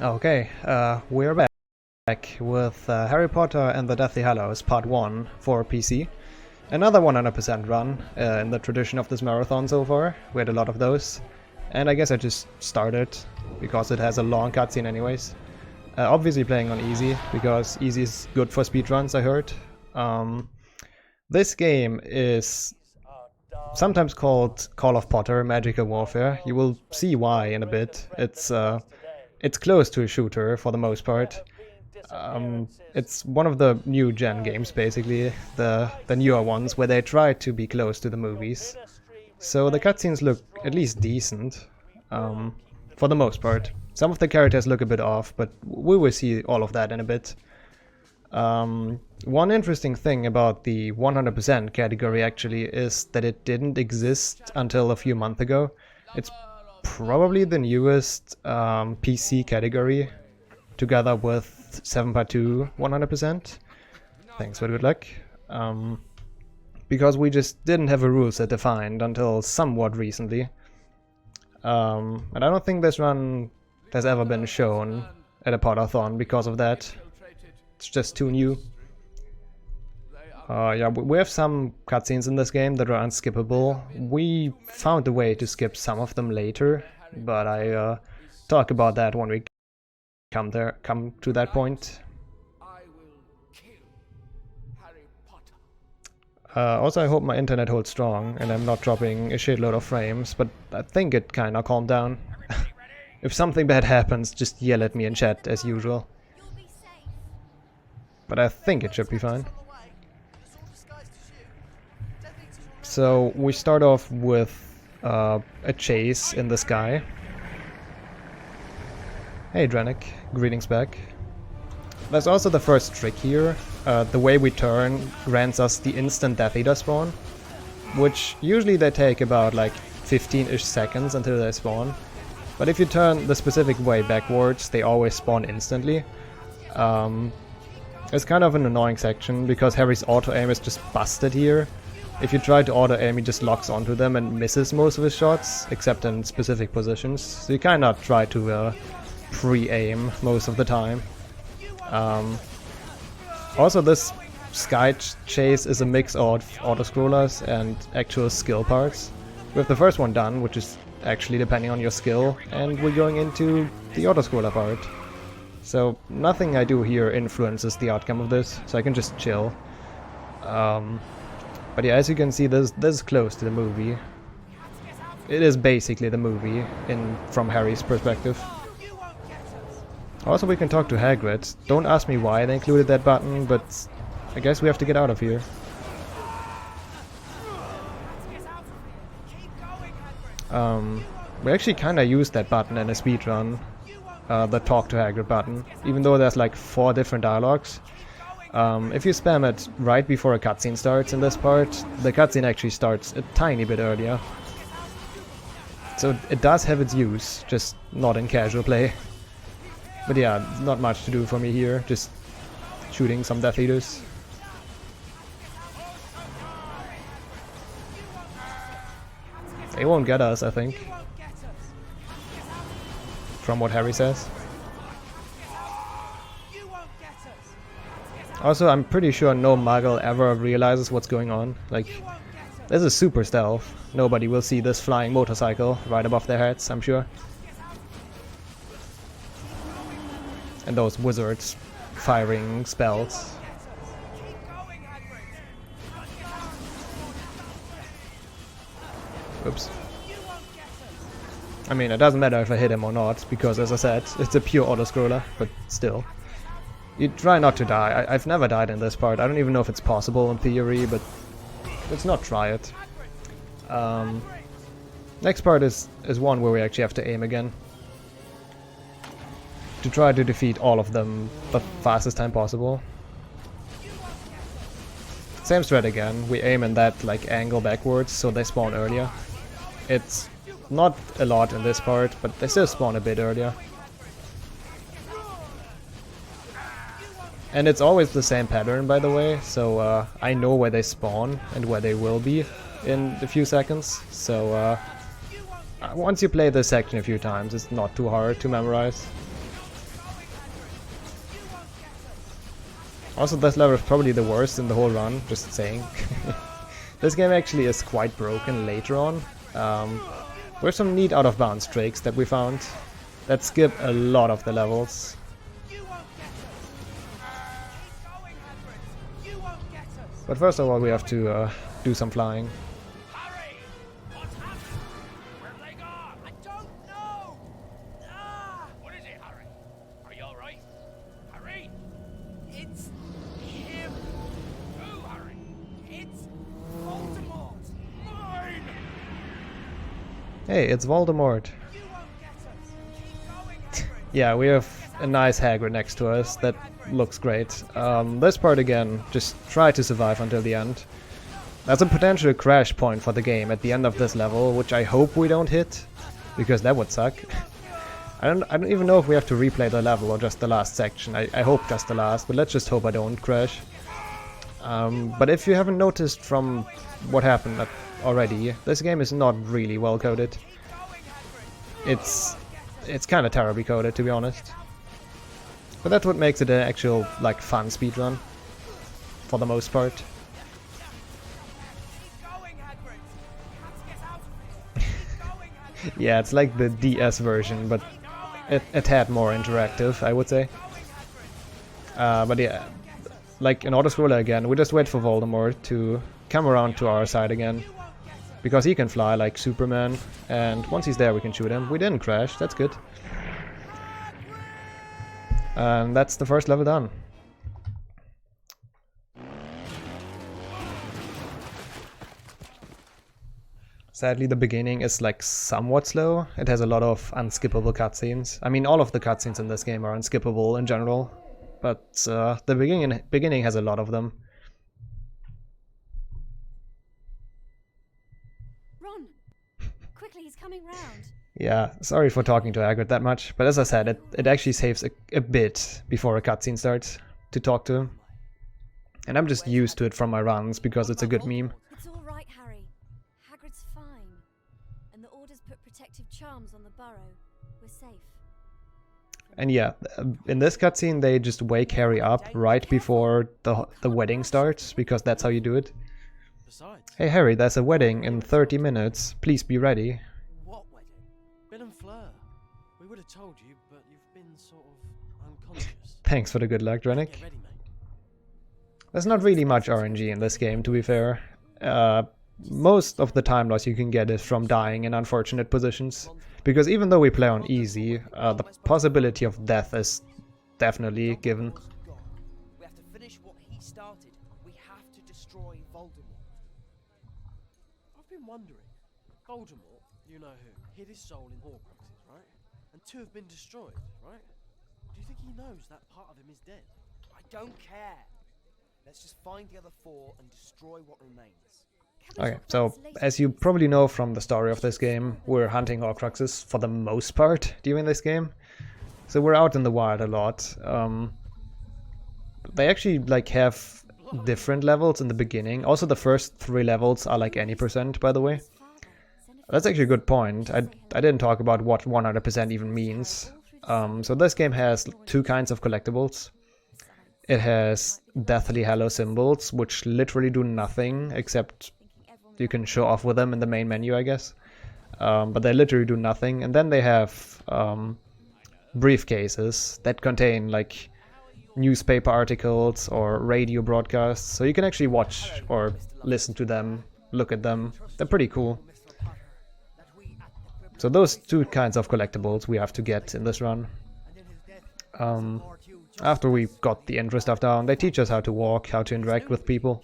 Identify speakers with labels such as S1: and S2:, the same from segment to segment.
S1: Okay, we're back with Harry Potter and the Deathly Hallows Part 1 for PC. Another 100% run in the tradition of this marathon so far. We had a lot of those. And I guess I just started because it has a long cutscene anyways. Obviously playing on easy, because easy is good for speedruns, I heard. This game is sometimes called Call of Potter Magical Warfare. You will see why in a bit. It's close to a shooter for the most part. It's one of the new gen games basically, the newer ones where they try to be close to the movies. So the cutscenes look at least decent, for the most part. Some of the characters look a bit off, but we will see all of that in a bit. One interesting thing about the 100% category actually is that it didn't exist until a few months ago. It's probably the newest PC category, together with 7.2 100%. Thanks for the good luck. Because we just didn't have a rule set defined until somewhat recently. And I don't think this run has ever been shown at a Potterthon because of that. It's just too new. Yeah, we have some cutscenes in this game that are unskippable. We found a way to skip some of them later, but I talk about that when we come to that point. Also, I hope my internet holds strong and I'm not dropping a shitload of frames, but I think it kinda calmed down. If something bad happens, just yell at me in chat as usual. But I think it should be fine. So we start off with a chase in the sky. Hey Dranik, greetings back. There's also the first trick here. The way we turn grants us the instant Death Eater spawn, which usually they take about like 15-ish seconds until they spawn. But if you turn the specific way backwards, they always spawn instantly. It's kind of an annoying section because Harry's auto-aim is just busted here. If you try to auto-aim, he just locks onto them and misses most of his shots, except in specific positions. So you kinda try to pre-aim most of the time. Also, this sky chase is a mix of auto-scrollers and actual skill parts. We have the first one done, which is actually depending on your skill, and we're going into the auto-scroller part. So nothing I do here influences the outcome of this, so I can just chill. But yeah, as you can see, this is close to the movie. It is basically the movie from Harry's perspective. Also, we can talk to Hagrid. Don't ask me why they included that button, but I guess we have to get out of here. We actually kinda used that button in a speedrun, the talk to Hagrid button, even though there's like 4 different dialogues. If you spam it right before a cutscene starts in this part, the cutscene actually starts a tiny bit earlier. So it does have its use, just not in casual play. But yeah, not much to do for me here, just shooting some Death Eaters. They won't get us, I think. From what Harry says. Also, I'm pretty sure no muggle ever realizes what's going on. Like, this is super stealth. Nobody will see this flying motorcycle right above their heads, I'm sure. And those wizards firing spells. Oops. I mean, it doesn't matter if I hit him or not, because as I said, it's a pure auto-scroller, but still. You try not to die. I've never died in this part. I don't even know if it's possible in theory, but let's not try it. Next part is one where we actually have to aim again. To try to defeat all of them the fastest time possible. Same strat again. We aim in that like angle backwards, so they spawn earlier. It's not a lot in this part, but they still spawn a bit earlier. And it's always the same pattern, by the way, so I know where they spawn and where they will be in a few seconds. So once you play this section a few times, it's not too hard to memorize. Also, this level is probably the worst in the whole run, just saying. This game actually is quite broken later on. There's some neat out-of-bounds tricks that we found that skip a lot of the levels. But first of all, we have to do some flying.
S2: Harry! What's happened? Where have they gone? I don't know! What is it, Harry? Are you alright? Harry? It's him! Who, Harry? It's Voldemort! Mine!
S1: Hey, it's Voldemort.
S2: You won't get us! Keep going, Hagrid!
S1: Yeah, we have a nice Hagrid next to us. That looks great. This part again, just try to survive until the end. There's a potential crash point for the game at the end of this level, which I hope we don't hit, because that would suck. I don't even know if we have to replay the level or just the last section. I hope just the last, but let's just hope I don't crash. But if you haven't noticed from what happened already, this game is not really well coded. It's kind of terribly coded, to be honest. But that's what makes it an actual, like, fun speedrun, for the most part. Yeah, it's like the DS version, but it had more interactive, I would say. But yeah, like in Autoscroller again, we just wait for Voldemort to come around to our side again. Because he can fly like Superman, and once he's there we can shoot him. We didn't crash, that's good. And that's the first level done. Sadly, the beginning is like somewhat slow. It has a lot of unskippable cutscenes. I mean, all of the cutscenes in this game are unskippable in general, but the beginning has a lot of them.
S3: Ron, quickly, he's coming round.
S1: Yeah, sorry for talking to Hagrid that much, but as I said, it actually saves a bit before a cutscene starts to talk to him. And I'm just used to it from my runs because it's a good meme.
S3: It's all right, Harry. Hagrid's fine. And the Order's put protective charms on the burrow. We're safe.
S1: And yeah, in this cutscene they just wake Harry up right before the wedding starts, because that's how you do it. Hey Harry, there's a wedding in 30 minutes. Please be ready.
S4: What wedding? Bill and Fleur. We would have told you, but you've been sort of unconscious.
S1: Thanks for the good luck, Drennick.
S4: Get ready, mate.
S1: There's not really much RNG in this game, to be fair. Most of the time loss you can get is from dying in unfortunate positions. Because even though we play on easy, the possibility of death is definitely given.
S2: We have to finish what he started. We have to destroy Voldemort.
S4: I've been wondering. Voldemort, you know who, hid his soul in Horcruxes, right? And 2 have been destroyed, right? Do you think he knows that part of him is dead?
S2: I don't care. Let's just find the other 4 and destroy what remains.
S1: Okay, so as you probably know from the story of this game, we're hunting Horcruxes for the most part during this game. So we're out in the wild a lot. They actually like have different levels in the beginning. Also the first 3 levels are like any %, by the way. That's actually a good point. I didn't talk about what 100% even means. So this game has 2 kinds of collectibles. It has Deathly Hallow symbols, which literally do nothing except you can show off with them in the main menu, I guess. But they literally do nothing. And then they have briefcases that contain like newspaper articles or radio broadcasts. So you can actually watch or listen to them, look at them. They're pretty cool. So those 2 kinds of collectibles we have to get in this run. After we got the intro stuff down, they teach us how to walk, how to interact with people.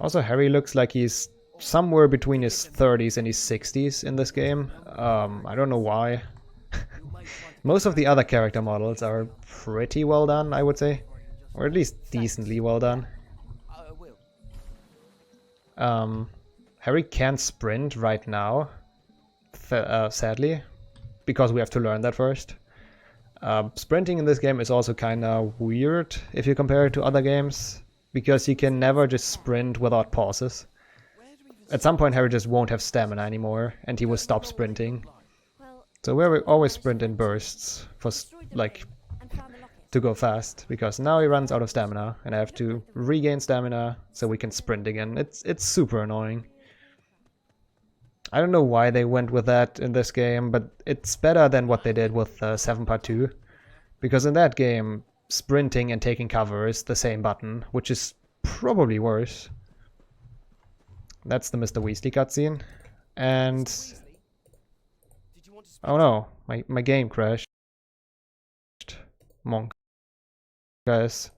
S1: Also, Harry looks like he's somewhere between his 30s and his 60s in this game. I don't know why. Most of the other character models are pretty well done, I would say. Or at least decently well done. Harry can't sprint right now, sadly, because we have to learn that first. Sprinting in this game is also kinda weird if you compare it to other games, because you can never just sprint without pauses. At some point Harry just won't have stamina anymore, and he will stop sprinting. So we always sprint in bursts for
S3: Destroyed the
S1: like
S3: ring and found the locket.
S1: to go fast, because now he runs out of stamina and I have to regain stamina so we can sprint again. It's super annoying. I don't know why they went with that in this game, but it's better than what they did with 7 Part 2, because in that game sprinting and taking cover is the same button, which is probably worse. That's the Mr. Weasley cutscene, and
S4: Did you want to
S1: oh no, my game crashed. Monk. Guys,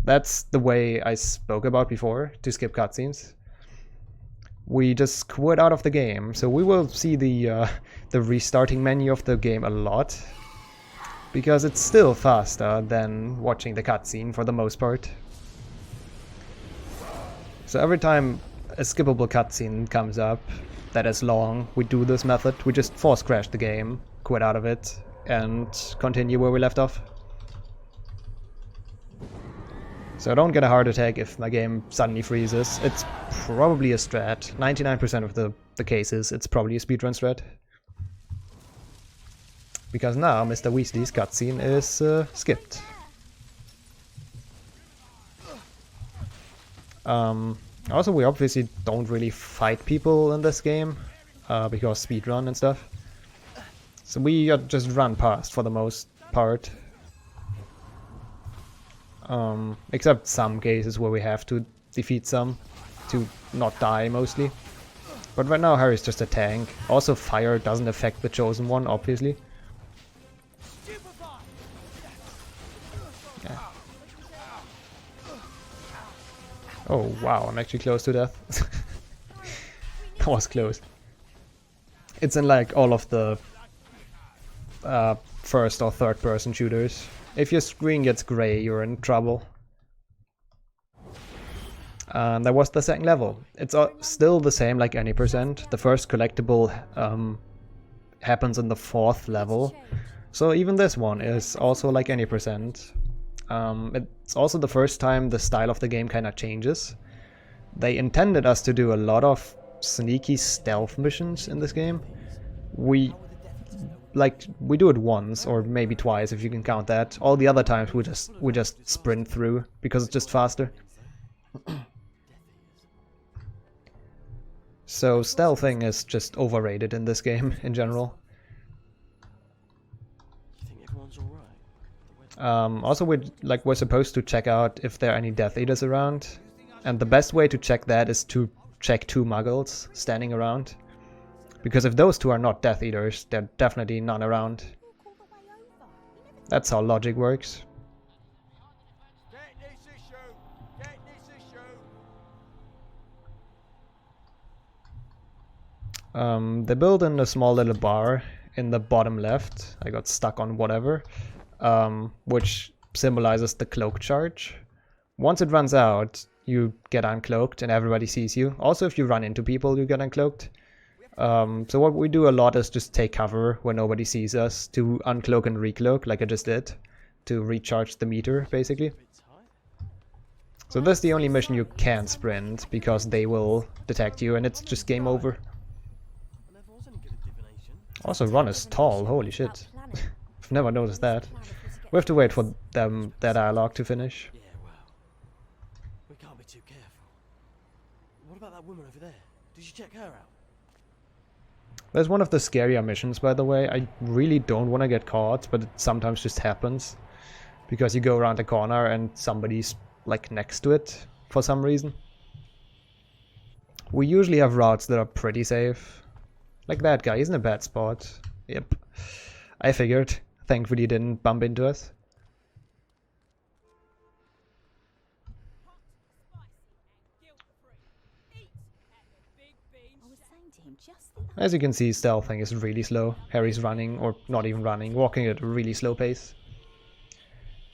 S1: that's the way I spoke about before, to skip cutscenes. We just quit out of the game, so we will see the restarting menu of the game a lot, because it's still faster than watching the cutscene for the most part. So every time a skippable cutscene comes up that is long, we do this method. We just force crash the game, quit out of it, and continue where we left off. So I don't get a heart attack if my game suddenly freezes. It's probably a strat. 99% of the cases, it's probably a speedrun strat. Because now Mr. Weasley's cutscene is skipped. Also, we obviously don't really fight people in this game, because speedrun and stuff. So we just run past for the most part. Except some cases where we have to defeat some to not die mostly. But right now Harry's just a tank. Also fire doesn't affect the chosen one, obviously. Yeah. Oh wow, I'm actually close to death. That was close. It's in like all of the first or third person shooters. If your screen gets gray, you're in trouble. That was the second level. It's still the same like any percent. The first collectible happens in the 4th level. So even this one is also like any percent. It's also the first time the style of the game kind of changes. They intended us to do a lot of sneaky stealth missions in this game. We do it once or maybe twice if you can count that. All the other times we just sprint through because it's just faster. So stealthing is just overrated in this game in general.
S4: You think everyone's alright?
S1: Also we're supposed to check out if there are any Death Eaters around, and the best way to check that is to check 2 Muggles standing around. Because if those 2 are not Death Eaters, there are definitely none around. That's how logic works. They built in a small little bar in the bottom left. I got stuck on whatever, which symbolizes the cloak charge. Once it runs out, you get uncloaked and everybody sees you. Also, if you run into people, you get uncloaked. So what we do a lot is just take cover when nobody sees us to uncloak and recloak, like I just did, to recharge the meter, basically. So that's the only mission you can sprint, because they will detect you and it's just game over.
S4: I never was any good at divination.
S1: Also, Ron is tall, holy shit. I've never noticed that. We have to wait for their dialogue to finish.
S4: Yeah, well, we can't be too careful. What about that woman over there? Did you check her out?
S1: There's one of the scarier missions, by the way. I really don't want to get caught, but it sometimes just happens. Because you go around a corner and somebody's like next to it for some reason. We usually have routes that are pretty safe. Like that guy, he's in a bad spot. Yep. I figured. Thankfully he didn't bump into us. As you can see, stealthing is really slow. Harry's running, or not even running, walking at a really slow pace.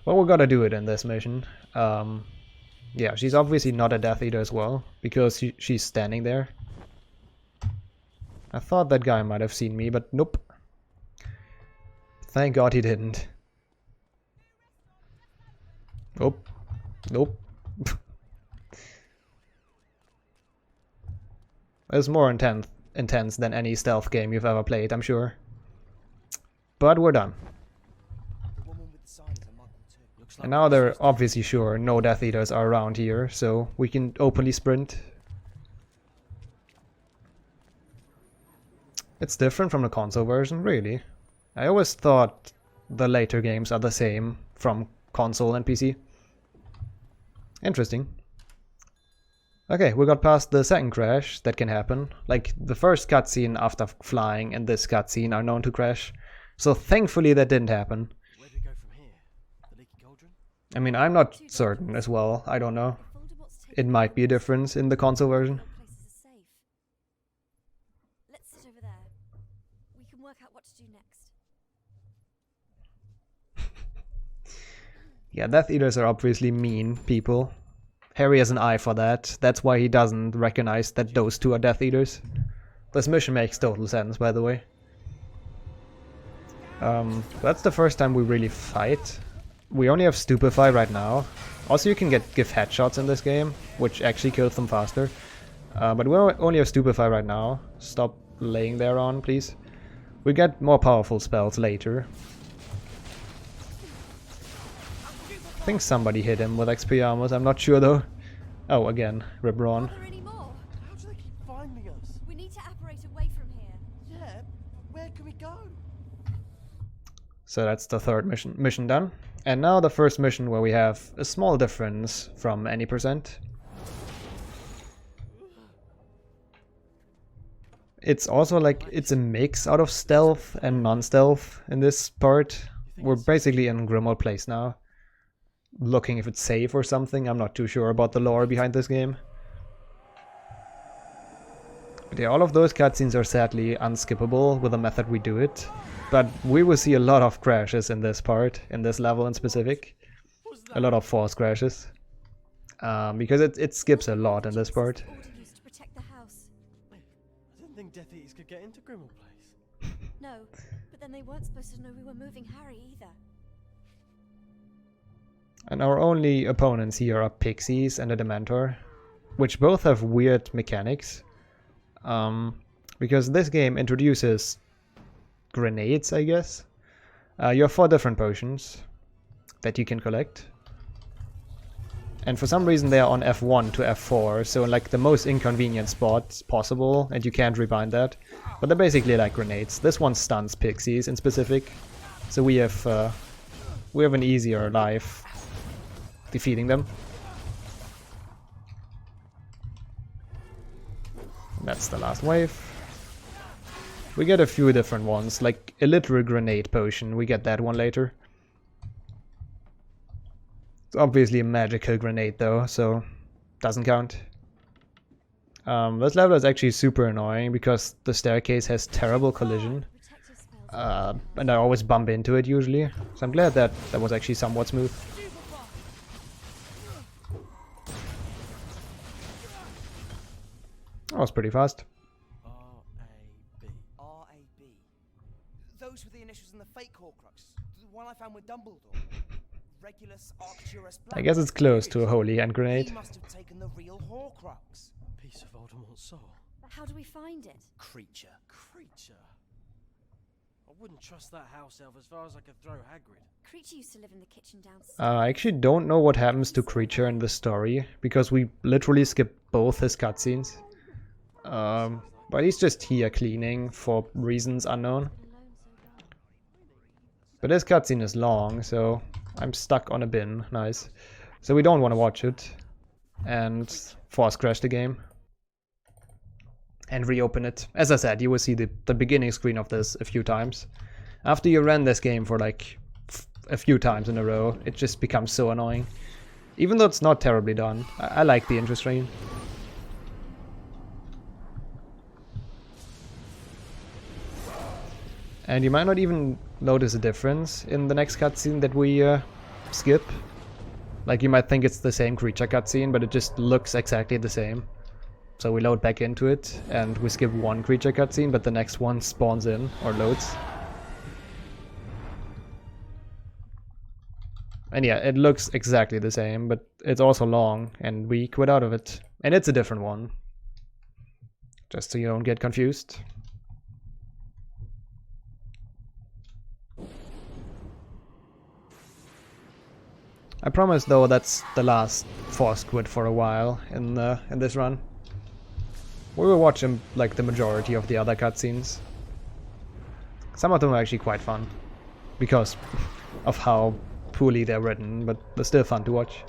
S1: But we're gonna do it in this mission. Yeah, she's obviously not a Death Eater as well, because she's standing there. I thought that guy might have seen me, but nope. Thank God he didn't. Nope. Nope. There's more in 10th intense than any stealth game you've ever played, I'm sure. But we're done.
S2: The woman with the sign is a muggle too.
S4: Looks like
S1: And now they're obviously sure no Death Eaters are around here, so we can openly sprint. It's different from the console version, really. I always thought the later games are the same from console and PC. Interesting. Okay, we got past the second crash that can happen. Like, the first cutscene after flying and this cutscene are known to crash. So thankfully that didn't happen.
S4: Where do we go from here? The leaky cauldron?
S1: I mean, I'm not certain as well, I don't know.
S3: Voldemort's taken
S1: It might be a difference in the console version.
S3: places are safe. Let's sit over there. We can work out what to do next.
S1: Yeah, Death Eaters are obviously mean people. Harry has an eye for that. That's why he doesn't recognize that those two are Death Eaters. This mission makes total sense, by the way. That's the first time we really fight. We only have Stupefy right now. Also, you can give headshots in this game, which actually kills them faster. But we only have Stupefy right now. Stop laying there on, please. We get more powerful spells later. I think somebody hit him with XP armors, I'm not sure though. Oh, again, Rip Ron.
S3: Are there any more?
S4: How do they keep finding us?
S3: We need to apparate away from here.
S4: Yeah, where can we go?
S1: So that's the third mission done. And now the first mission where we have a small difference from any percent. It's also like, it's a mix out of stealth and non-stealth in this part. We're basically in Grimmauld Place now. Looking if it's safe or something, I'm not too sure about the lore behind this game. But yeah, all of those cutscenes are sadly unskippable with the method we do it. But we will see a lot of crashes in this part, in this level in specific. A lot of force crashes. Because it skips a lot in this part.
S3: Order used to protect the house.
S4: I didn't think Death Eaters could get into Grimmauld Place.
S3: No, but then they weren't supposed to know we were moving Harry either.
S1: And our only opponents here are Pixies and a Dementor, which both have weird mechanics. Because this game introduces grenades, I guess. You have 4 different potions that you can collect. And for some reason they are on F1 to F4, so in like the most inconvenient spots possible, and you can't rebind that. But they're basically like grenades. This one stuns Pixies in specific, so we have an easier life defeating them. That's the last wave. We get a few different ones, like a literal grenade potion, we get that one later. It's obviously a magical grenade though, so doesn't count. This level is actually super annoying because the staircase has terrible collision.
S3: Protective spells.
S1: And I always bump into it usually, so I'm glad that was actually somewhat smooth. That was pretty fast.
S4: R-A-B.
S2: R.A.B. Those were the initials in the fake Horcrux. The one I found with Dumbledore. Regulus Arcturus Black.
S1: I guess it's close to a holy hand grenade.
S2: He must have taken the real Horcrux.
S4: Piece of Voldemort's soul.
S3: But how do we find it?
S2: Creature.
S4: Creature. I wouldn't trust that house elf as far as I could throw Hagrid.
S3: Creature used to live in the kitchen downstairs.
S1: I actually don't know what happens to Creature in the story, because we literally skip both his cutscenes. But he's just here cleaning for reasons unknown.
S3: Alone so dark.
S1: But this cutscene is long, so I'm stuck on a bin. Nice. So we don't want to watch it. And force crash the game. And reopen it. As I said, you will see the beginning screen of this a few times. After you ran this game for like a few times in a row, it just becomes so annoying. Even though it's not terribly done. I like the intro screen. And you might not even notice a difference in the next cutscene that we skip. Like you might think it's the same creature cutscene, but it just looks exactly the same. So we load back into it, and we skip one creature cutscene, but the next one spawns in, or loads. And yeah, it looks exactly the same, but it's also long, and we quit out of it. And it's a different one. just so you don't get confused. I promise though that's the last force squid for a while in this run. We will watch like the majority of the other cutscenes. Some of them are actually quite fun because of how poorly they're written, but they're still fun to watch.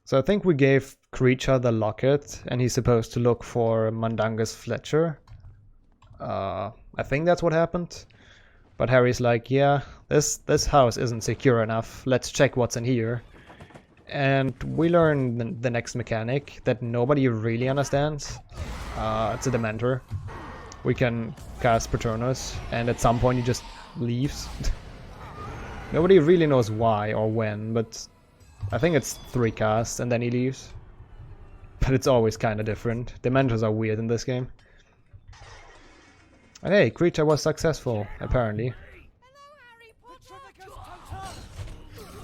S1: So I think we gave Creature the locket, and he's supposed to look for Mundungus Fletcher. I think that's what happened. But Harry's like, yeah, this house isn't secure enough. Let's check what's in here. And we learn the next mechanic that nobody really understands. It's a Dementor. We can cast Patronus, and at some point he just leaves. Nobody really knows why or when, but I think it's 3 casts and then he leaves. But it's always kind of different. Dementors are weird in this game. And hey, Creature was successful, apparently.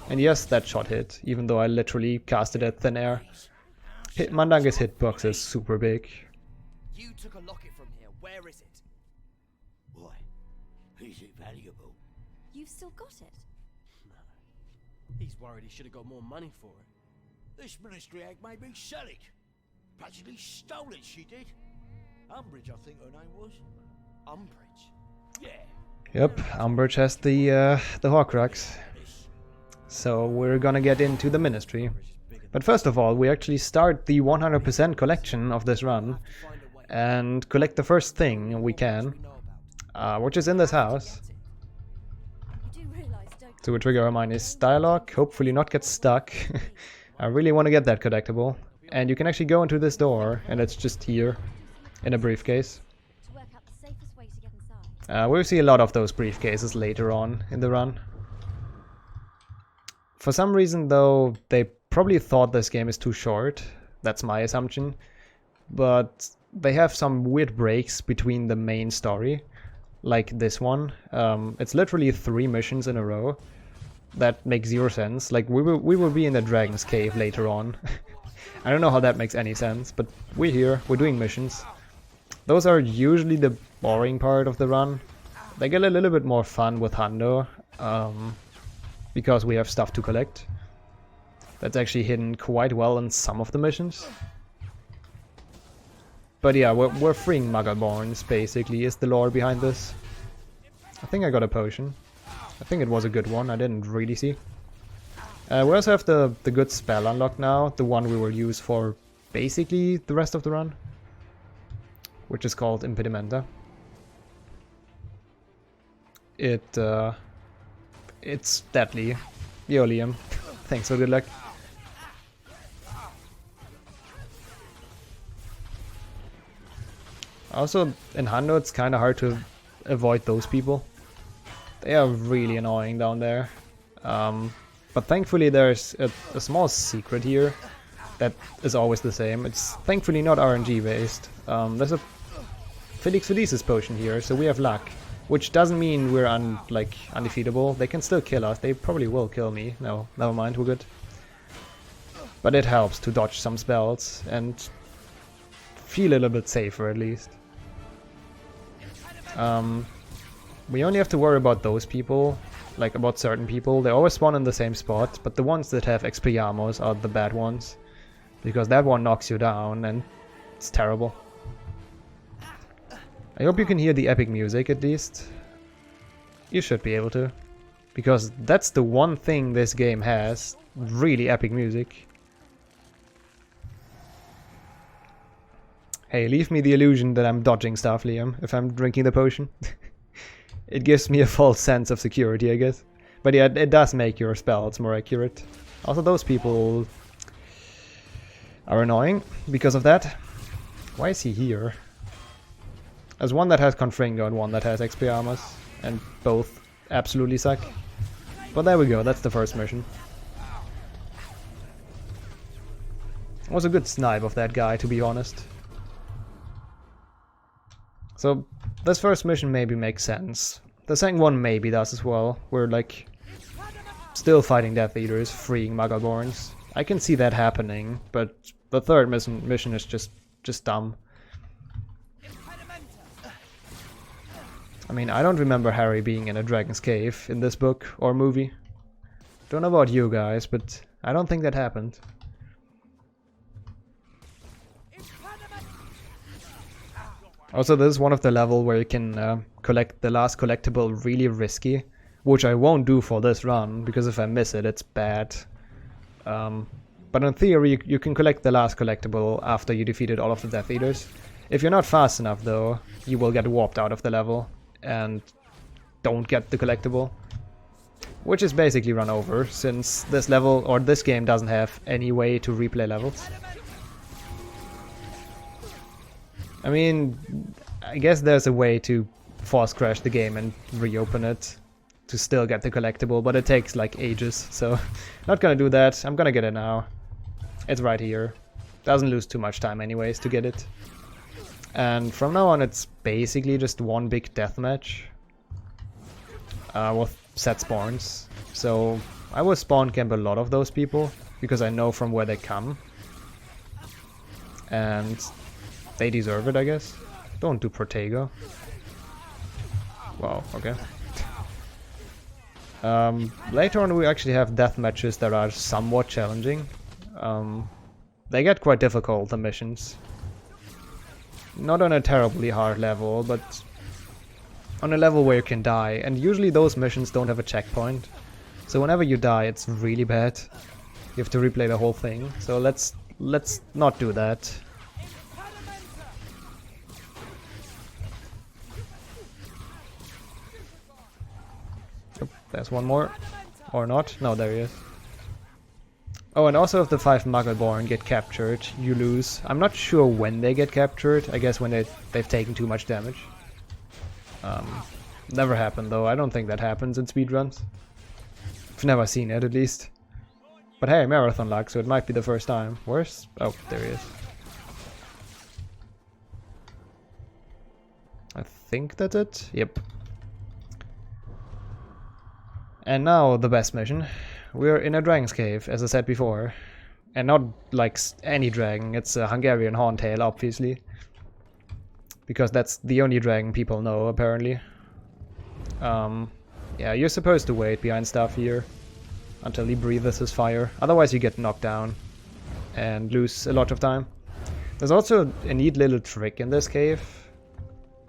S1: And yes, that shot hit, even though I literally cast it at thin air. Mundungus hitbox is super big.
S2: You took a locket from here. Where is it?
S5: Why? Is it valuable?
S3: You've still got it?
S4: He's worried he should have got more money for it.
S5: This ministry hag made me sell it. Practically stole it, she did. Umbridge, I think her name was.
S4: Umbridge?
S5: Yeah.
S1: Yep, Umbridge has the Horcrux. So we're gonna get into the ministry. But first of all, we actually start the 100% collection of this run and collect the first thing we can, which is in this house.
S3: You do realise, don't
S1: So we trigger Hermione's dialogue, hopefully not get stuck. I really want to get that collectible. And you can actually go into this door, and it's just here, in a briefcase.
S3: to work out the safest way to get inside.
S1: We'll see a lot of those briefcases later on in the run. For some reason though, they probably thought this game is too short. That's my assumption. But they have some weird breaks between the main story. Like this one. It's literally 3 missions in a row. That makes 0 sense. Like we will be in the Dragon's Cave later on. I don't know how that makes any sense, but we're here, we're doing missions. Those are usually the boring part of the run. They get a little bit more fun with Hundo, because we have stuff to collect. That's actually hidden quite well in some of the missions. But yeah, we're freeing Muggleborns, basically, is the lore behind this. I think I got a potion. I think it was a good one, I didn't really see. We also have the good spell unlocked now, the one we will use for basically the rest of the run, which is called Impedimenta. It's deadly. Yo, Liam. Thanks for good luck. Also, in Hundo it's kinda hard to avoid those people. They are really annoying down there. But thankfully there's a small secret here that is always the same. It's thankfully not RNG based. There's a Felix Felicis potion here, so we have luck. Which doesn't mean we're undefeatable. They can still kill us. They probably will kill me. No, never mind, we're good. But it helps to dodge some spells and feel a little bit safer at least. We only have to worry about those people, like about certain people. They always spawn in the same spot, but the ones that have Expelliarmus are the bad ones. Because that one knocks you down and it's terrible. I hope you can hear the epic music at least. You should be able to. Because that's the one thing this game has. Really epic music. Hey, leave me the illusion that I'm dodging stuff, Liam, if I'm drinking the potion. It gives me a false sense of security, I guess. But yeah, it does make your spells more accurate. Also, those people are annoying because of that. Why is he here? There's one that has Confringo and one that has Expelliarmus, and both absolutely suck. But there we go, that's the first mission. It was a good snipe of that guy, to be honest. So, this first mission maybe makes sense. The second one maybe does as well. We're like still fighting Death Eaters, freeing Muggleborns. I can see that happening, but the third mission is just dumb. I mean, I don't remember Harry being in a dragon's cave in this book or movie. Don't know about you guys, but I don't think that happened. Also, this is one of the level where you can collect the last collectible really risky, which I won't do for this run, because if I miss it, it's bad. But in theory, you can collect the last collectible after you defeated all of the Death Eaters. If you're not fast enough, though, you will get warped out of the level and don't get the collectible. Which is basically run over, since this level, or this game, doesn't have any way to replay levels. I mean, I guess there's a way to force crash the game and reopen it to still get the collectible, but it takes like ages, so not gonna do that. I'm gonna get it now. It's right here. Doesn't lose too much time anyways to get it. And from now on it's basically just one big deathmatch with set spawns. So I will spawn camp a lot of those people because I know from where they come. And they deserve it, I guess. Don't do Protego. Wow, okay. Later on we actually have death matches that are somewhat challenging. They get quite difficult, the missions. Not on a terribly hard level, but on a level where you can die. And usually those missions don't have a checkpoint. So whenever you die, it's really bad. You have to replay the whole thing. So let's not do that. There's one more. Or not. No, there he is. Oh, and also if the 5 Muggleborn get captured, you lose. I'm not sure when they get captured. I guess when they've taken too much damage. Never happened though. I don't think that happens in speedruns. I've never seen it, at least. But hey, marathon luck, so it might be the first time. Where's... Oh, there he is. I think that's it. Yep. And now the best mission. We're in a dragon's cave, as I said before. And not like any dragon, it's a Hungarian horntail, obviously. Because that's the only dragon people know, apparently. Yeah, you're supposed to wait behind stuff here until he breathes his fire. Otherwise you get knocked down and lose a lot of time. There's also a neat little trick in this cave.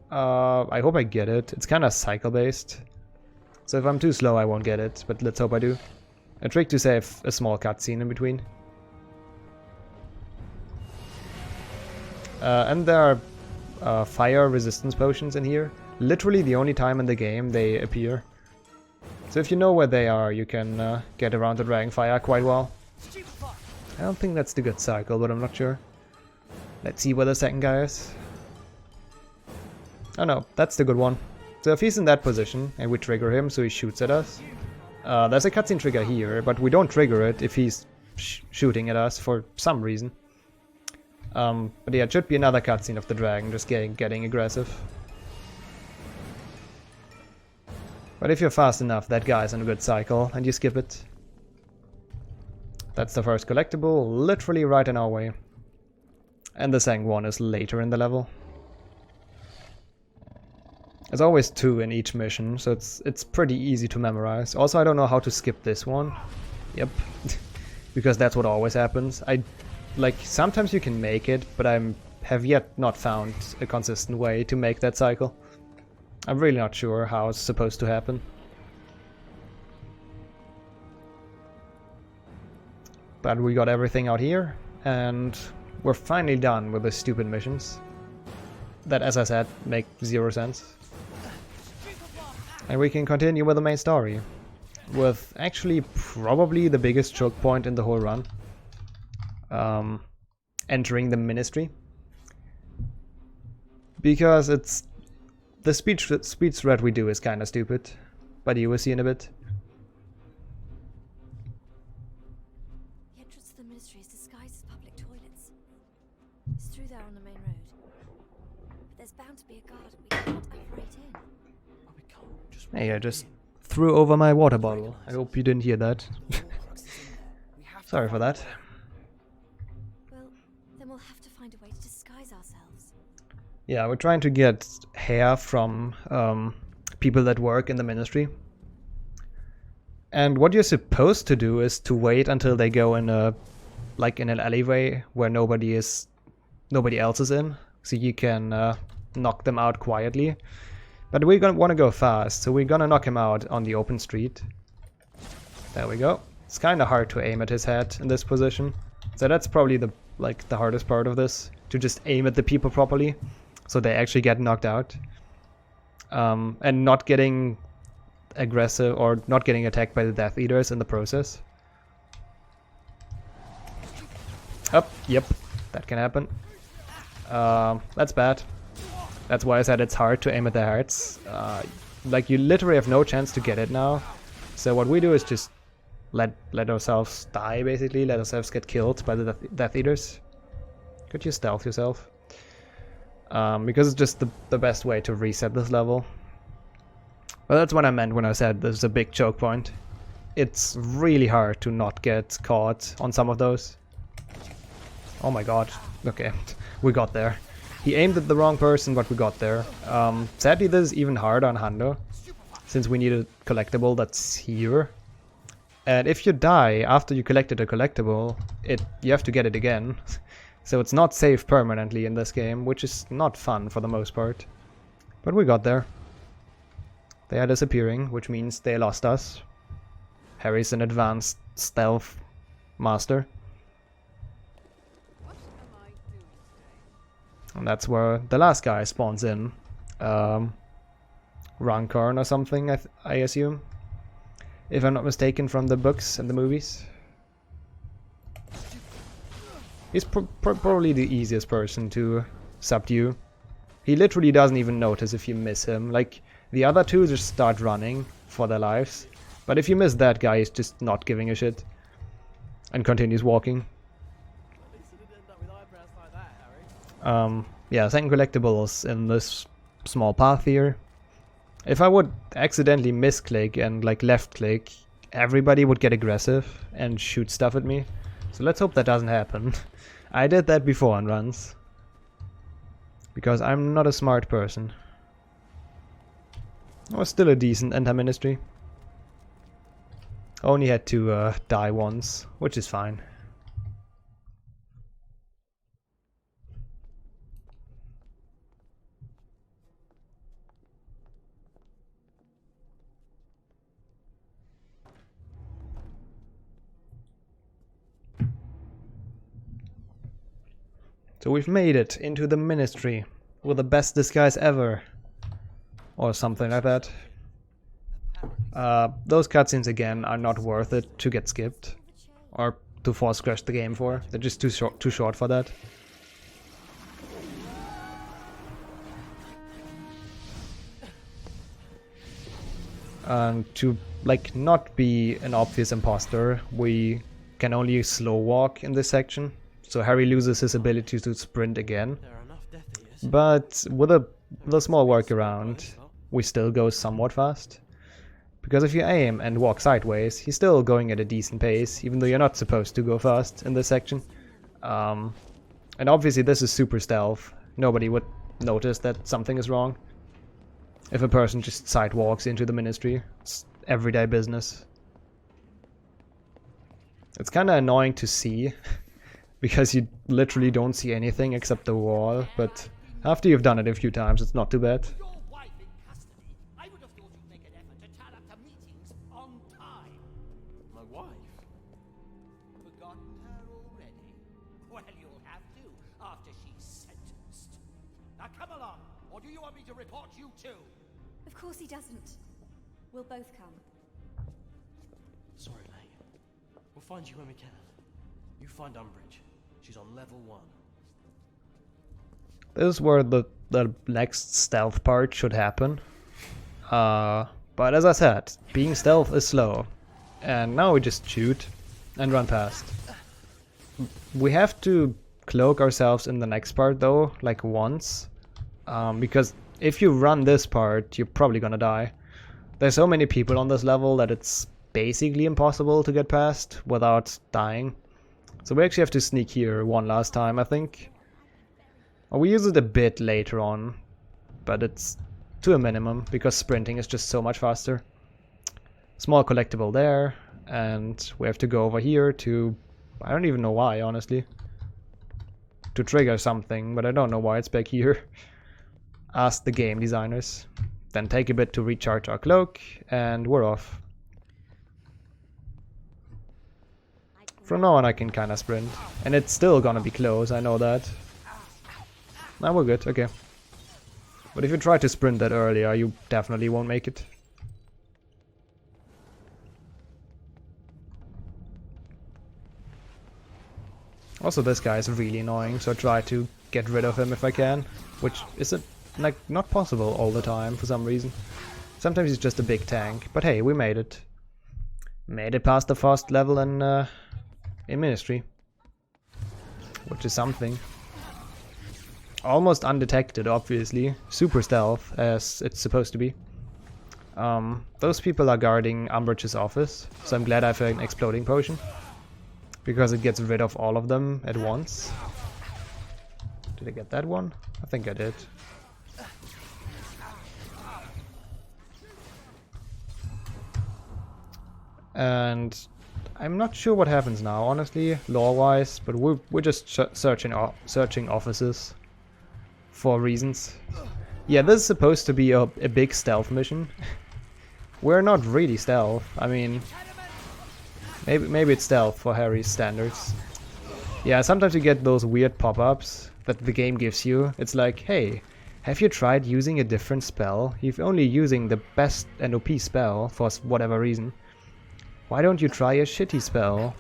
S1: I hope I get it. It's kind of cycle-based. So if I'm too slow, I won't get it, but let's hope I do. A trick to save a small cutscene in between. And there are fire resistance potions in here. Literally the only time in the game they appear. So if you know where they are, you can get around the dragon fire quite well. I don't think that's the good cycle, but I'm not sure. Let's see where the second guy is. Oh no, that's the good one. So if he's in that position and we trigger him so he shoots at us, there's a cutscene trigger here, but we don't trigger it if he's shooting at us for some reason. But yeah, it should be another cutscene of the dragon just getting aggressive. But if you're fast enough, that guy's in a good cycle and you skip it. That's the first collectible, literally right in our way. And the second one is later in the level. There's always 2 in each mission, so it's pretty easy to memorize. Also, I don't know how to skip this one. Yep. Because that's what always happens. Like, sometimes you can make it, but I have yet not found a consistent way to make that cycle. I'm really not sure how it's supposed to happen. But we got everything out here, and we're finally done with the stupid missions. That, as I said, make 0 sense. And we can continue with the main story. With actually probably the biggest choke point in the whole run. Entering the ministry. Because it's... The speed thread we do is kinda stupid. But you will see in a bit.
S3: The entrance to the ministry is disguised as public toilets. It's through there on the main road. But there's bound to be a guard and we can't operate in.
S4: But we can't just
S1: Hey, I just threw over my water bottle. I hope you didn't hear that.
S4: We have to
S1: Sorry for that.
S3: Well, then we'll have to find a way to disguise ourselves.
S1: Yeah, we're trying to get hair from people that work in the ministry. And what you're supposed to do is to wait until they go in a, like in an alleyway where nobody else is in, so you can knock them out quietly. But we're gonna want to go fast, so we're gonna knock him out on the open street. There we go. It's kind of hard to aim at his head in this position, so that's probably the hardest part of this, to just aim at the people properly, so they actually get knocked out, and not getting aggressive or not getting attacked by the Death Eaters in the process. Yep, that can happen. That's bad. That's why I said it's hard to aim at their hearts. Like, you literally have no chance to get it now. So what we do is just let ourselves die, basically. Let ourselves get killed by the Death Eaters. Could you stealth yourself? Because it's just the best way to reset this level. Well, that's what I meant when I said there's a big choke point. It's really hard to not get caught on some of those. Oh my god. Okay, we got there. He aimed at the wrong person, but we got there. Sadly, this is even harder on Hando, since we need a collectible that's here. And if you die after you collected a collectible, you have to get it again. So it's not safe permanently in this game, which is not fun for the most part. But we got there. They are disappearing, which means they lost us. Harry's an advanced stealth master. And that's where the last guy spawns in. Rankarn or something, I assume. If I'm not mistaken from the books and the movies. He's probably the easiest person to subdue. He literally doesn't even notice if you miss him. Like, the other two just start running for their lives. But if you miss that guy, he's just not giving a shit. And continues walking. Yeah, second collectibles in this small path here. If I would accidentally misclick and like left click, everybody would get aggressive and shoot stuff at me. So let's hope that doesn't happen. I did that before on runs. Because I'm not a smart person. I was still a decent anti-ministry. Only had to die once, which is fine. So we've made it into the ministry with the best disguise ever. Or something like that. Those cutscenes again are not worth it to get skipped. Or to force crash the game for. They're just too short for that. And to like not be an obvious imposter, we can only slow walk in this section. So Harry loses his ability to sprint again. But with a small workaround, we still go somewhat fast. Because if you aim and walk sideways, he's still going at a decent pace, even though you're not supposed to go fast in this section. And obviously this is super stealth. Nobody would notice that something is wrong. If a person just sidewalks into the ministry, it's everyday business. It's kinda annoying to see, because you literally don't see anything except the wall, but after you've done it a few times, it's not too bad.
S5: Your wife in custody. I would have thought you'd make an effort to turn up to meetings on time.
S4: My wife?
S5: Forgotten her already? Well, you'll have to after she's sentenced. Now come along, or do you want me to report you too?
S3: Of course he doesn't. We'll both come.
S4: Sorry, mate. We'll find you when we can. You find Umbridge. She's on level 1.
S1: This is where the next stealth part should happen. But as I said, being stealth is slow. And now we just shoot and run past. We have to cloak ourselves in the next part though, like once. Because if you run this part, you're probably gonna die. There's so many people on this level that it's basically impossible to get past without dying. So we actually have to sneak here one last time, I think. Or we use it a bit later on, but it's to a minimum because sprinting is just so much faster. Small collectible there, and we have to go over here to... I don't even know why, honestly. To trigger something, but I don't know why it's back here. Ask the game designers. Then take a bit to recharge our cloak, and we're off. From now on I can kinda sprint. And it's still gonna be close, I know that. Now we're good, okay. But if you try to sprint that earlier, you definitely won't make it. Also, this guy is really annoying, so I try to get rid of him if I can. Which isn't, like, not possible all the time for some reason. Sometimes he's just a big tank, but hey, we made it. Made it past the first level in Ministry. Which is something. Almost undetected, obviously. Super stealth, as it's supposed to be. Those people are guarding Umbridge's office, so I'm glad I have an exploding potion. Because it gets rid of all of them at once. Did I get that one? I think I did. And I'm not sure what happens now, honestly, lore-wise, but we're just searching offices for reasons. Yeah, this is supposed to be a big stealth mission. We're not really stealth. I mean, maybe it's stealth for Harry's standards. Yeah, sometimes you get those weird pop-ups that the game gives you. It's like, hey, have you tried using a different spell? You're only using the best and OP spell for whatever reason. Why don't you try a shitty spell?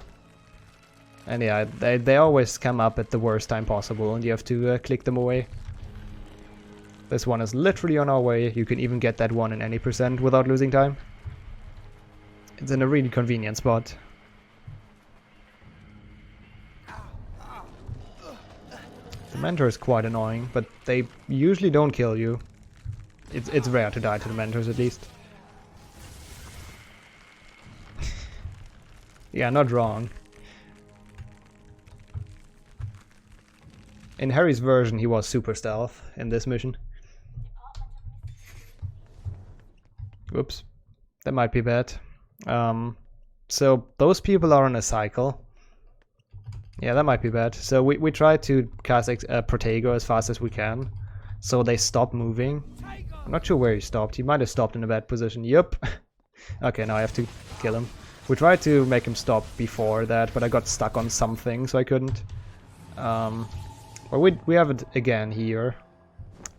S1: And yeah, they always come up at the worst time possible and you have to click them away. This one is literally on our way. You can even get that one in any percent without losing time. It's in a really convenient spot. The mentor is quite annoying, but they usually don't kill you. It's rare to die to the mentors, at least. Yeah, not wrong. In Harry's version, he was super stealth in this mission. Whoops. That might be bad. So those people are on a cycle. Yeah, that might be bad. So we try to cast Protego as fast as we can, so they stop moving. I'm not sure where he stopped. He might have stopped in a bad position. Yup. Okay, now I have to kill him. We tried to make him stop before that, but I got stuck on something, so I couldn't. But we have it again here.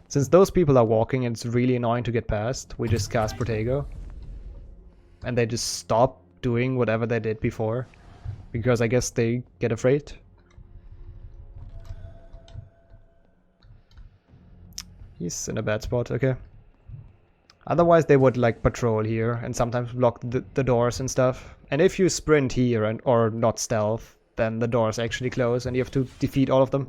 S1: Since those people are walking, it's really annoying to get past. We just cast Protego. And they just stop doing whatever they did before. Because I guess they get afraid. He's in a bad spot, okay. Otherwise they would like patrol here and sometimes block the doors and stuff. And if you sprint here or not stealth, then the doors actually close and you have to defeat all of them.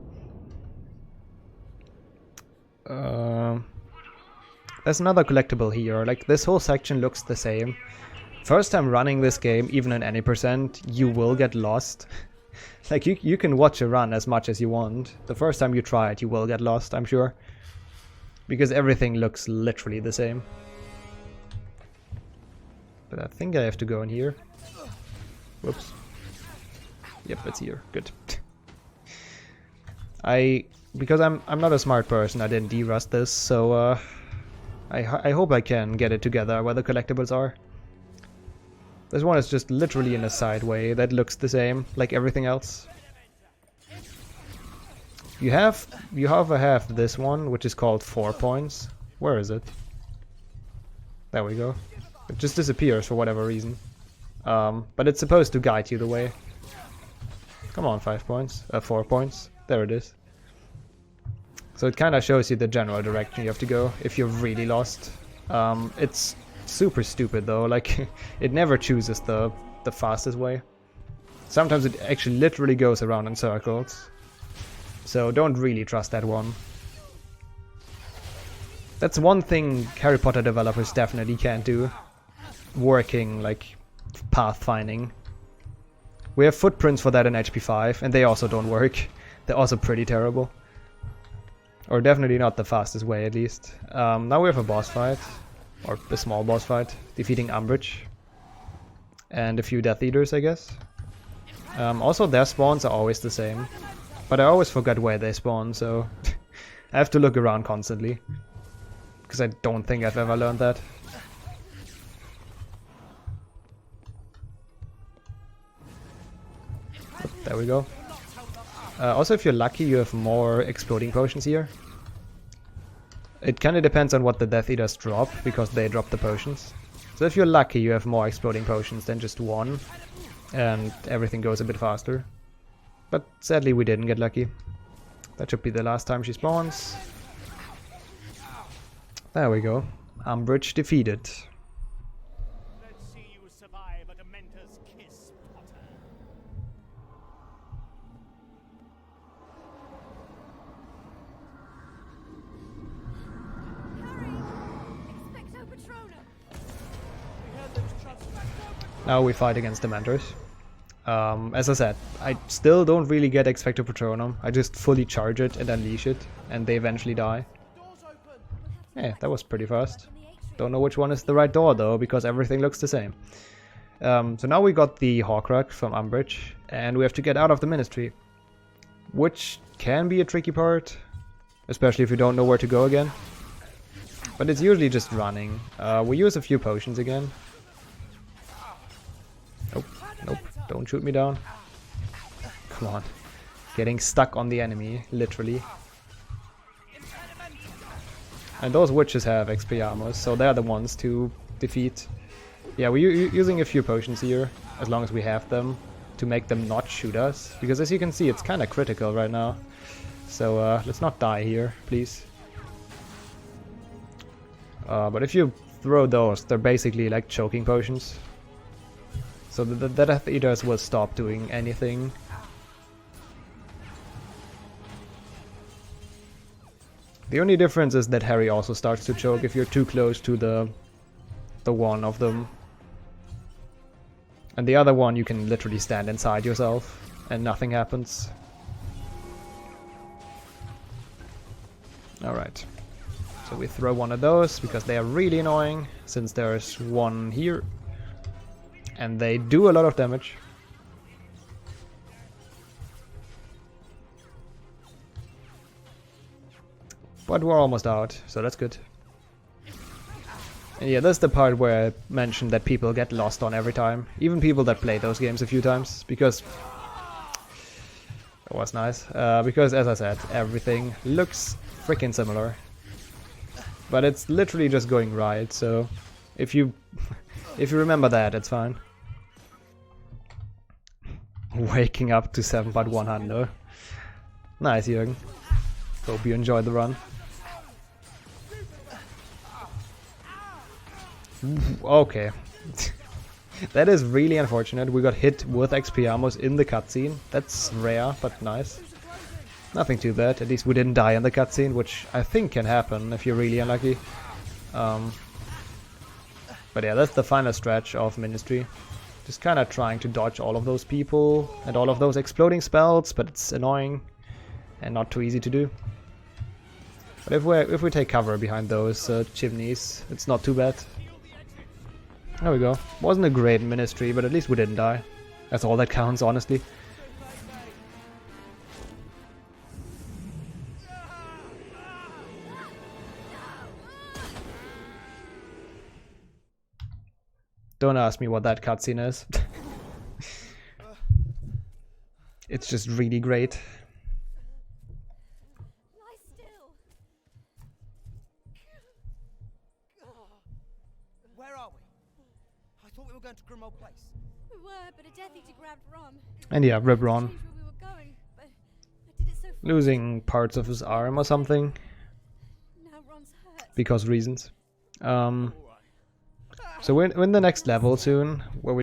S1: There's another collectible here. Like, this whole section looks the same. First time running this game, even in any percent, you will get lost. Like, you can watch a run as much as you want. The first time you try it, you will get lost, I'm sure. Because everything looks literally the same. But I think I have to go in here. Whoops. Yep, it's here. Good. Because I'm not a smart person, I didn't derust this, so I hope I can get it together where the collectibles are. This one is just literally in a side way that looks the same, like everything else. You have this one, which is called 4 points. Where is it? There we go. It just disappears for whatever reason. But it's supposed to guide you the way. Come on, 5 points. 4 points. There it is. So it kind of shows you the general direction you have to go if you're really lost. It's super stupid though, like it never chooses the fastest way. Sometimes it actually literally goes around in circles. So don't really trust that one. That's one thing Harry Potter developers definitely can't do. working, like, pathfinding. We have footprints for that in HP5, and they also don't work. They're also pretty terrible. Or definitely not the fastest way, at least. Now we have a boss fight, or a small boss fight, defeating Umbridge. And a few Death Eaters, I guess. Also, their spawns are always the same. But I always forget where they spawn, so I have to look around constantly. Because I don't think I've ever learned that. There we go. Also, if you're lucky, you have more exploding potions here. It kind of depends on what the Death Eaters drop, because they drop the potions. So if you're lucky, you have more exploding potions than just one, and everything goes a bit faster. But sadly, we didn't get lucky. That should be the last time she spawns. There we go. Umbridge defeated.
S2: Let's see you survive a Dementor's kiss, Potter.
S3: Harry! Expecto Patronum!
S1: Now we fight against Dementors. As I said, I still don't really get Expecto Patronum. I just fully charge it and unleash it, and they eventually die. Yeah, that was pretty fast. Don't know which one is the right door though, because everything looks the same. So now we got the Horcrux from Umbridge, and we have to get out of the Ministry. Which can be a tricky part, especially if you don't know where to go again. But it's usually just running. We use a few potions again. Nope, nope, don't shoot me down. Come on. Getting stuck on the enemy, literally. And those witches have Expelliarmus, so they're the ones to defeat. Yeah, we're using a few potions here, as long as we have them, to make them not shoot us. Because as you can see, it's kind of critical right now. So let's not die here, please. But if you throw those, they're basically like choking potions. So the Death Eaters will stop doing anything. The only difference is that Harry also starts to choke if you're too close to the one of them. And the other one you can literally stand inside yourself and nothing happens. Alright. So we throw one of those because they are really annoying, since there's one here. And they do a lot of damage. But we're almost out, so that's good. And yeah, that's the part where I mentioned that people get lost on every time. Even people that play those games a few times, because it was nice. Because as I said, everything looks freaking similar. But it's literally just going right, so if you remember that, it's fine. Waking up to 7.100. Nice, Jürgen. Hope you enjoyed the run. Okay. That is really unfortunate. We got hit with Expelliarmus in the cutscene. That's rare, but nice. Nothing too bad. At least we didn't die in the cutscene, which I think can happen if you're really unlucky. But yeah, that's the final stretch of Ministry. Just kind of trying to dodge all of those people and all of those exploding spells, but it's annoying and not too easy to do. But if we take cover behind those chimneys, it's not too bad. There we go. Wasn't a great Ministry, but at least we didn't die. That's all that counts, honestly. Don't ask me what that cutscene is. It's just really great.
S3: Lie still!
S5: Where are we? I thought we were going to Grimmauld Place.
S3: We were, but a Death Eater grabbed Ron.
S1: And yeah, rip Ron.
S3: Changed where we were going, but I did it so fast.
S1: Losing parts of his arm or something.
S3: Now Ron's hurt.
S1: Because reasons. So we're in the next level soon, where we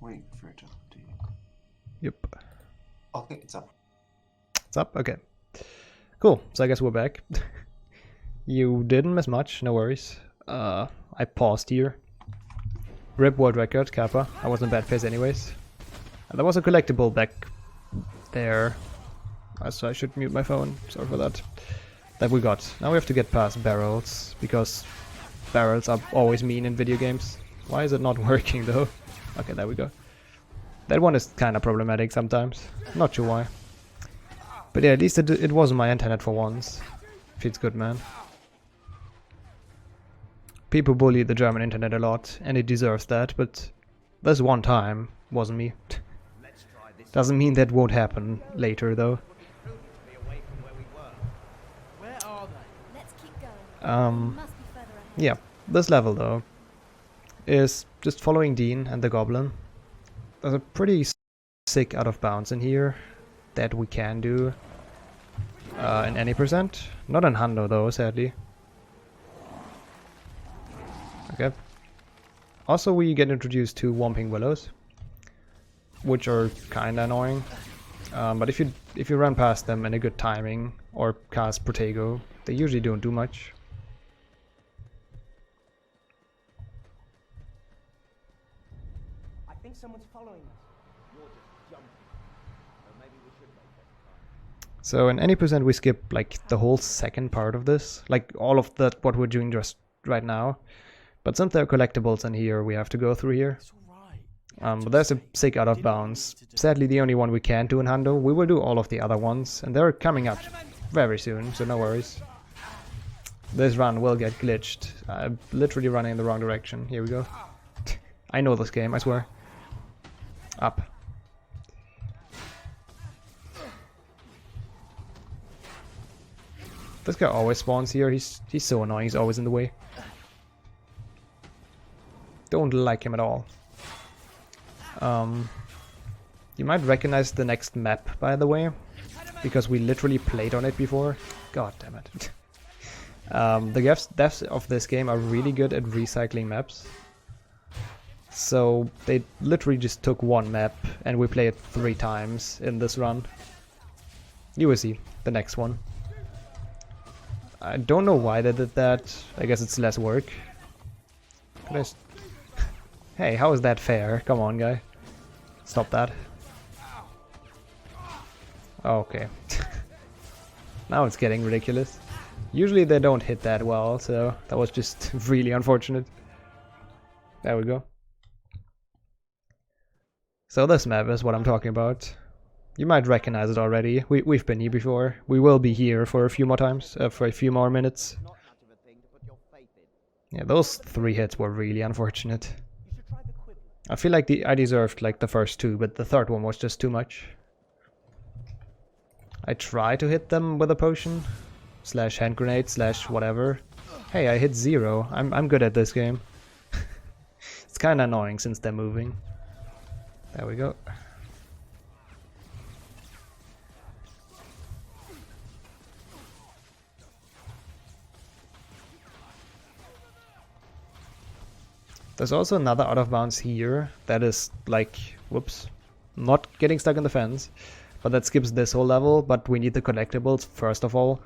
S6: Wait for it to update.
S1: Yep.
S6: Okay, it's up.
S1: It's up? Okay. Cool, so I guess we're back. You didn't miss much, no worries. I paused here. RIP world record, Kappa. I was in bad pace anyways. And there was a collectible back there. So I should mute my phone, sorry for that. That we got. Now we have to get past barrels, because barrels are always mean in video games. Why is it not working though? Okay, there we go. That one is kinda problematic sometimes. Not sure why. But yeah, at least it wasn't my internet for once. Feels good, man. People bully the German internet a lot, and it deserves that, but this one time wasn't me. Doesn't mean that won't happen later, though.
S4: Where are they?
S3: Let's keep going. Must be further ahead.
S1: Yeah, this level, though, is just following Dean and the Goblin. There's a pretty sick out of bounds in here that we can do in any percent. Not in Hundo, though, sadly. Okay. Also, we get introduced to Whomping Willows, which are kinda annoying. But if you run past them in a good timing or cast Protego, they usually don't do much.
S5: I think someone's following us. You're just jumping. So maybe we should make better time.
S1: So in any percent, we skip like the whole second part of this, like all of that what we're doing just right now. But since there are collectibles in here, we have to go through here.
S4: It's alright.
S1: But there's a sick out of bounds. Sadly, the only one we can't do in Hundo. We will do all of the other ones, and they're coming up very soon, so no worries. This run will get glitched. I'm literally running in the wrong direction. Here we go. I know this game, I swear. Up. This guy always spawns here. He's so annoying. He's always in the way. Don't like him at all. You might recognize the next map, by the way, because we literally played on it before. God damn it. The devs of this game are really good at recycling maps. So they literally just took one map and we played it 3 times in this run. You will see the next one. I don't know why they did that. I guess it's less work. Could I Hey, how is that fair? Come on, guy. Stop that. Okay. Now it's getting ridiculous. Usually they don't hit that well, so that was just really unfortunate. There we go. So this map is what I'm talking about. You might recognize it already. We've been here before. We will be here for a few more times, for a few more minutes. Yeah, those 3 hits were really unfortunate. I feel like I deserved like the first 2, but the third one was just too much. I try to hit them with a potion, / hand grenade / whatever. Hey, I hit 0. I'm good at this game. It's kinda annoying since they're moving. There we go. There's also another out of bounds here that is like, whoops, not getting stuck in the fence, but that skips this whole level, but we need the collectibles first of all.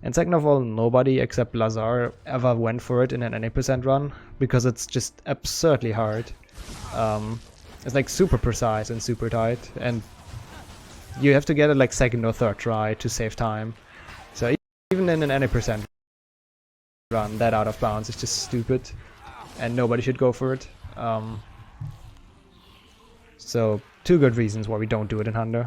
S1: And second of all, nobody except Lazar ever went for it in an any percent run, because it's just absurdly hard. It's like super precise and super tight, and you have to get it like second or third try to save time. So even in an any percent run, that out of bounds is just stupid. And nobody should go for it. So 2 good reasons why we don't do it in Hundo.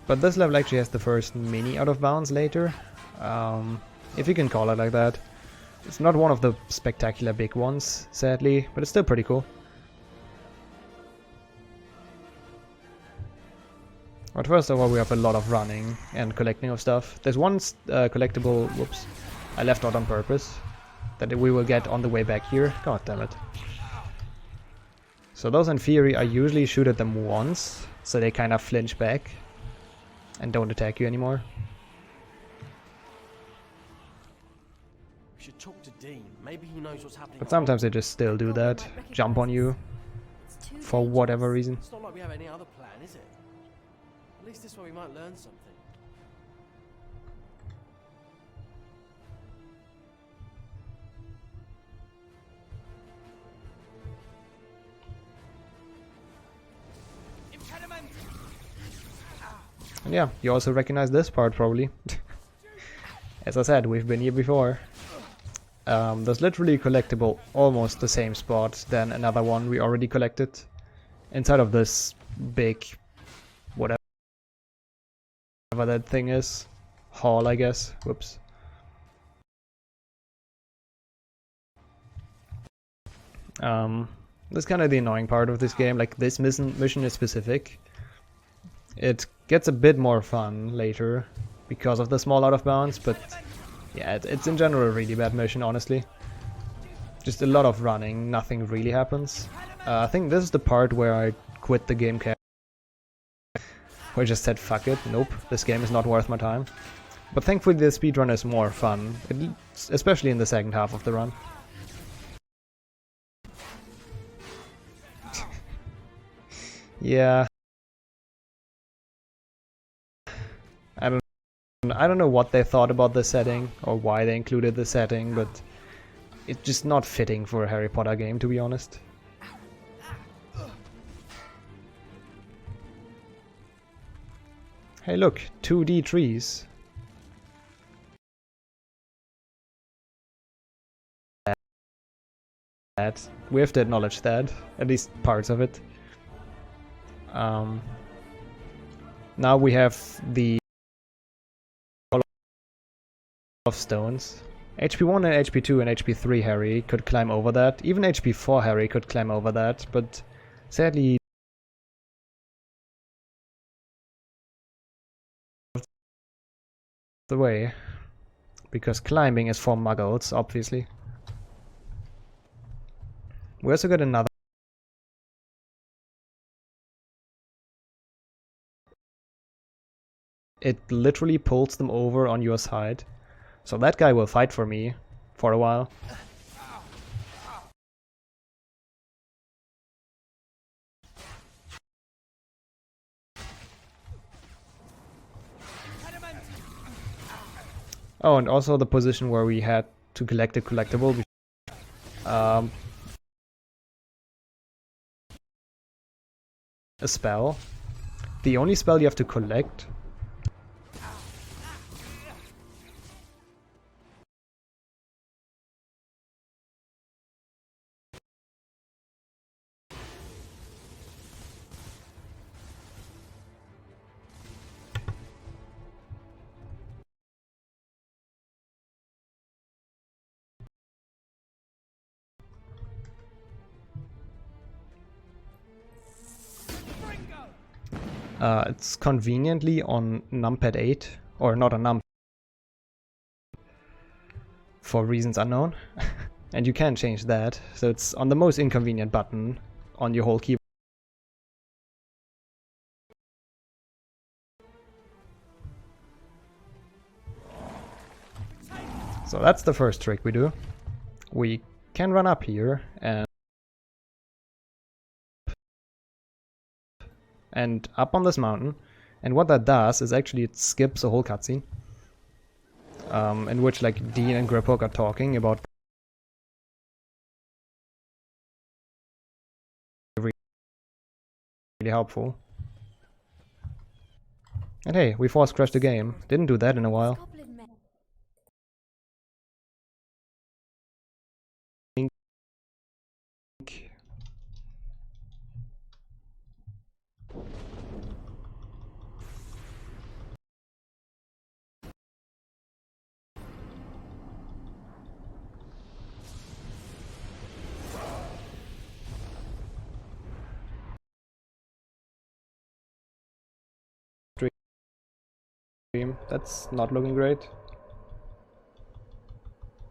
S1: But this level actually has the first mini out of bounds later, if you can call it like that. It's not one of the spectacular big ones, sadly, but it's still pretty cool. But first of all, we have a lot of running and collecting of stuff. There's one collectible, whoops, I left out on purpose, that we will get on the way back here. God damn it. So those in theory, I usually shoot at them once, so they kind of flinch back. and don't attack you anymore.
S4: We should talk to Dean. Maybe he knows what's happening.
S1: But sometimes they just still do that, jump on you
S3: It's too
S1: for
S3: dangerous.
S1: whatever reason.
S4: It's not like we have any other plan, is it? At least this way we might learn something.
S2: Impediment!
S1: And yeah, you also recognize this part probably. As I said, we've been here before. There's literally a collectible almost the same spot than another one we already collected. Inside of this big, whatever that thing is. Hall, I guess. Whoops. That's kind of the annoying part of this game. Like, this mission is specific. It gets a bit more fun later because of the small out of bounds, but yeah, it's in general a really bad mission, honestly. Just a lot of running, nothing really happens. I think this is the part where I quit the game, where I just said fuck it, nope, this game is not worth my time. But thankfully the speedrun is more fun, especially in the second half of the run. Yeah. I don't know what they thought about the setting or why they included the setting, but it's just not fitting for a Harry Potter game, to be honest. Hey look, 2D trees. We have to acknowledge that, at least parts of it. Now we have the of stones. HP1 and HP2 and HP3 Harry could climb over that. Even HP4 Harry could climb over that, but sadly the way, because climbing is for muggles, obviously. We also got another. It literally pulls them over on your side. So that guy will fight for me for a while. Oh, and also the position where we had to collect a collectible. A spell. The only spell you have to collect. It's conveniently on numpad 8, or not a nump, for reasons unknown, and you can change that, so it's on the most inconvenient button on your whole keyboard. So that's the first trick we do. We can run up here and up on this mountain, and what that does is actually it skips a whole cutscene in which like Dean and Griphook are talking about really helpful. And hey, we force crashed the game. Didn't do that in a while.
S3: Goblin men.
S1: That's not looking great.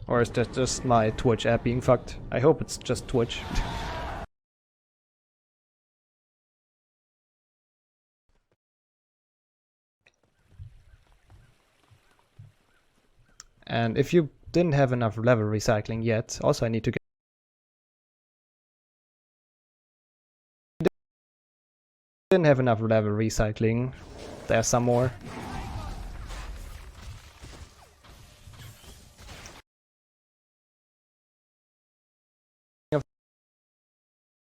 S1: Or is that just my Twitch app being fucked? I hope it's just Twitch. And if you didn't have enough level recycling yet, also I need to get... Didn't have enough level recycling. There's some more.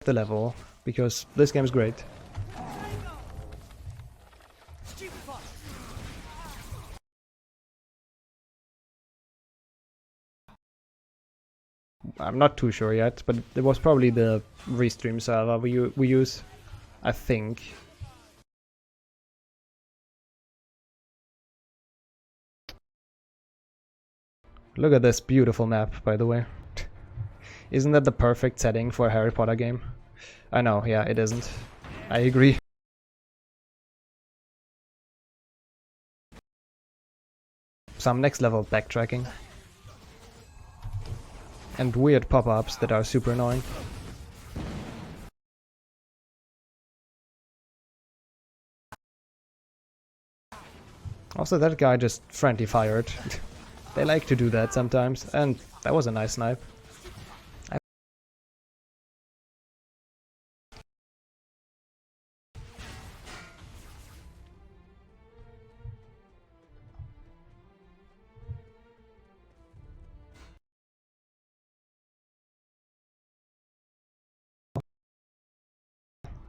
S1: The level, because this game is great. I'm not too sure yet, but it was probably the restream server we use, I think. Look at this beautiful map, by the way. Isn't that the perfect setting for a Harry Potter game? I know, yeah, it isn't. I agree. Some next level backtracking. And weird pop-ups that are super annoying. Also, that guy just friendly fired. They like to do that sometimes, and that was a nice snipe.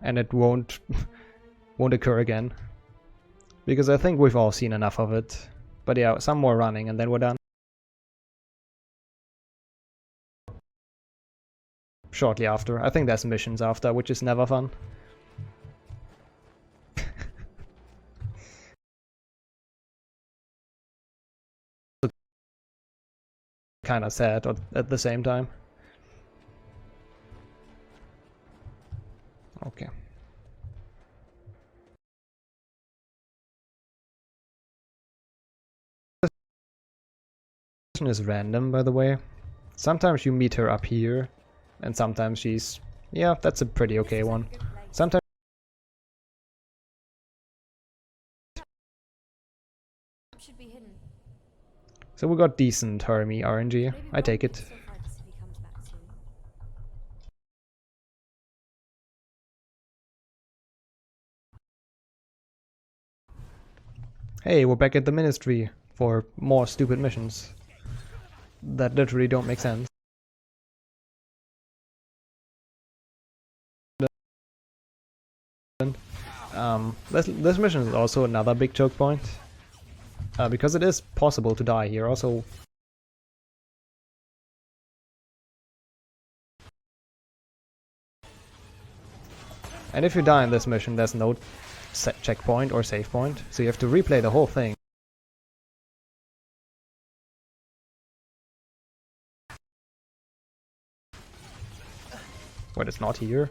S1: And it won't occur again. Because I think we've all seen enough of it. But yeah, some more running and then we're done. Shortly after. I think there's missions after, which is never fun. Kinda sad at the same time. Okay. This is random, by the way. Sometimes you meet her up here, and sometimes she's... yeah, that's a pretty okay one. Sometimes...
S3: Should be hidden.
S1: So we got decent Hermie RNG. I take it. Hey, we're back at the Ministry for more stupid missions that literally don't make sense. This mission is also another big choke point, because it is possible to die here. Also, and if you die in this mission, there's no set checkpoint or save point, so you have to replay the whole thing. Wait, it's not here?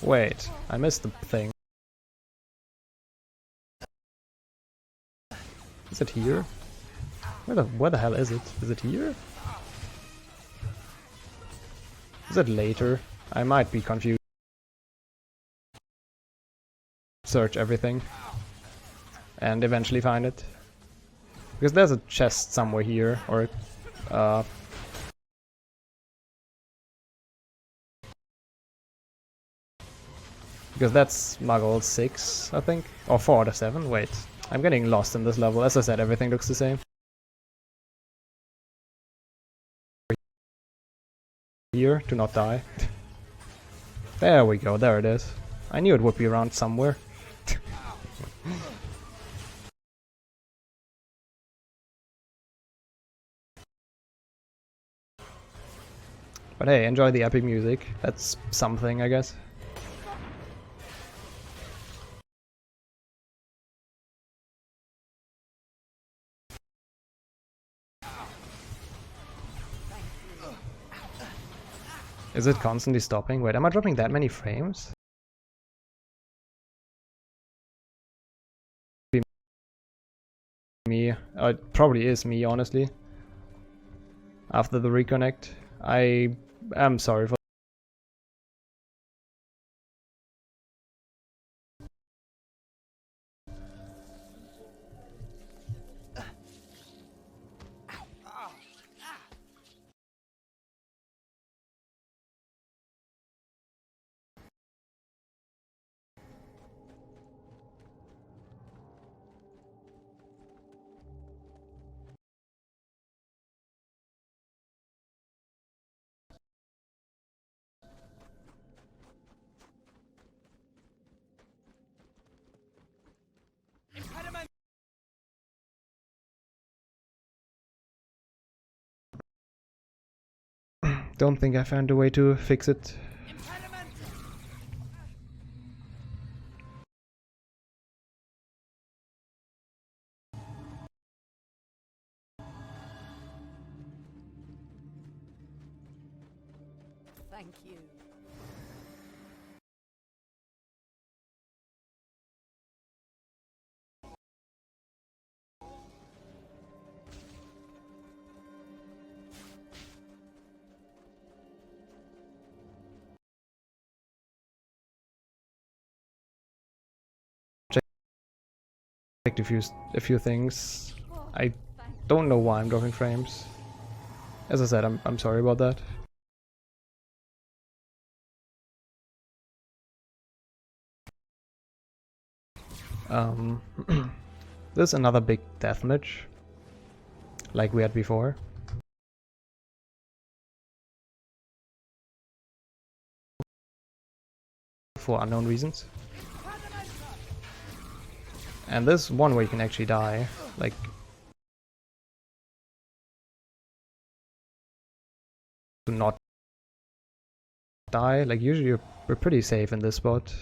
S1: Wait, I missed the thing. Is it here? Where the hell is it? Is it here? Is it later? I might be confused. Search everything and eventually find it, because there's a chest somewhere here, or because that's Muggle 6, I think, or 4 out of 7. Wait, I'm getting lost in this level. As I said, everything looks the same. Here to not die. There we go. There it is. I knew it would be around somewhere. But hey, enjoy the epic music. That's something, I guess. Is it constantly stopping? Wait, am I dropping that many frames? Me. It probably is me, honestly. After the reconnect. I am sorry for... Don't think I found a way to fix it.
S3: Thank you.
S1: Checked a few things. I don't know why I'm dropping frames. As I said, I'm sorry about that. There's another big deathmatch, like we had before. For unknown reasons. And there's one where you can actually die, like... to not die, like usually we're pretty safe in this spot.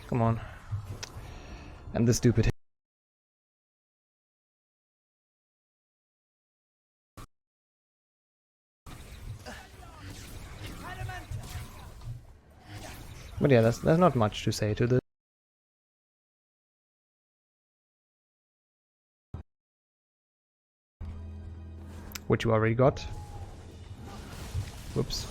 S1: Come on. And the stupid hit. But yeah, there's not much to say to this. Which you already got. Whoops.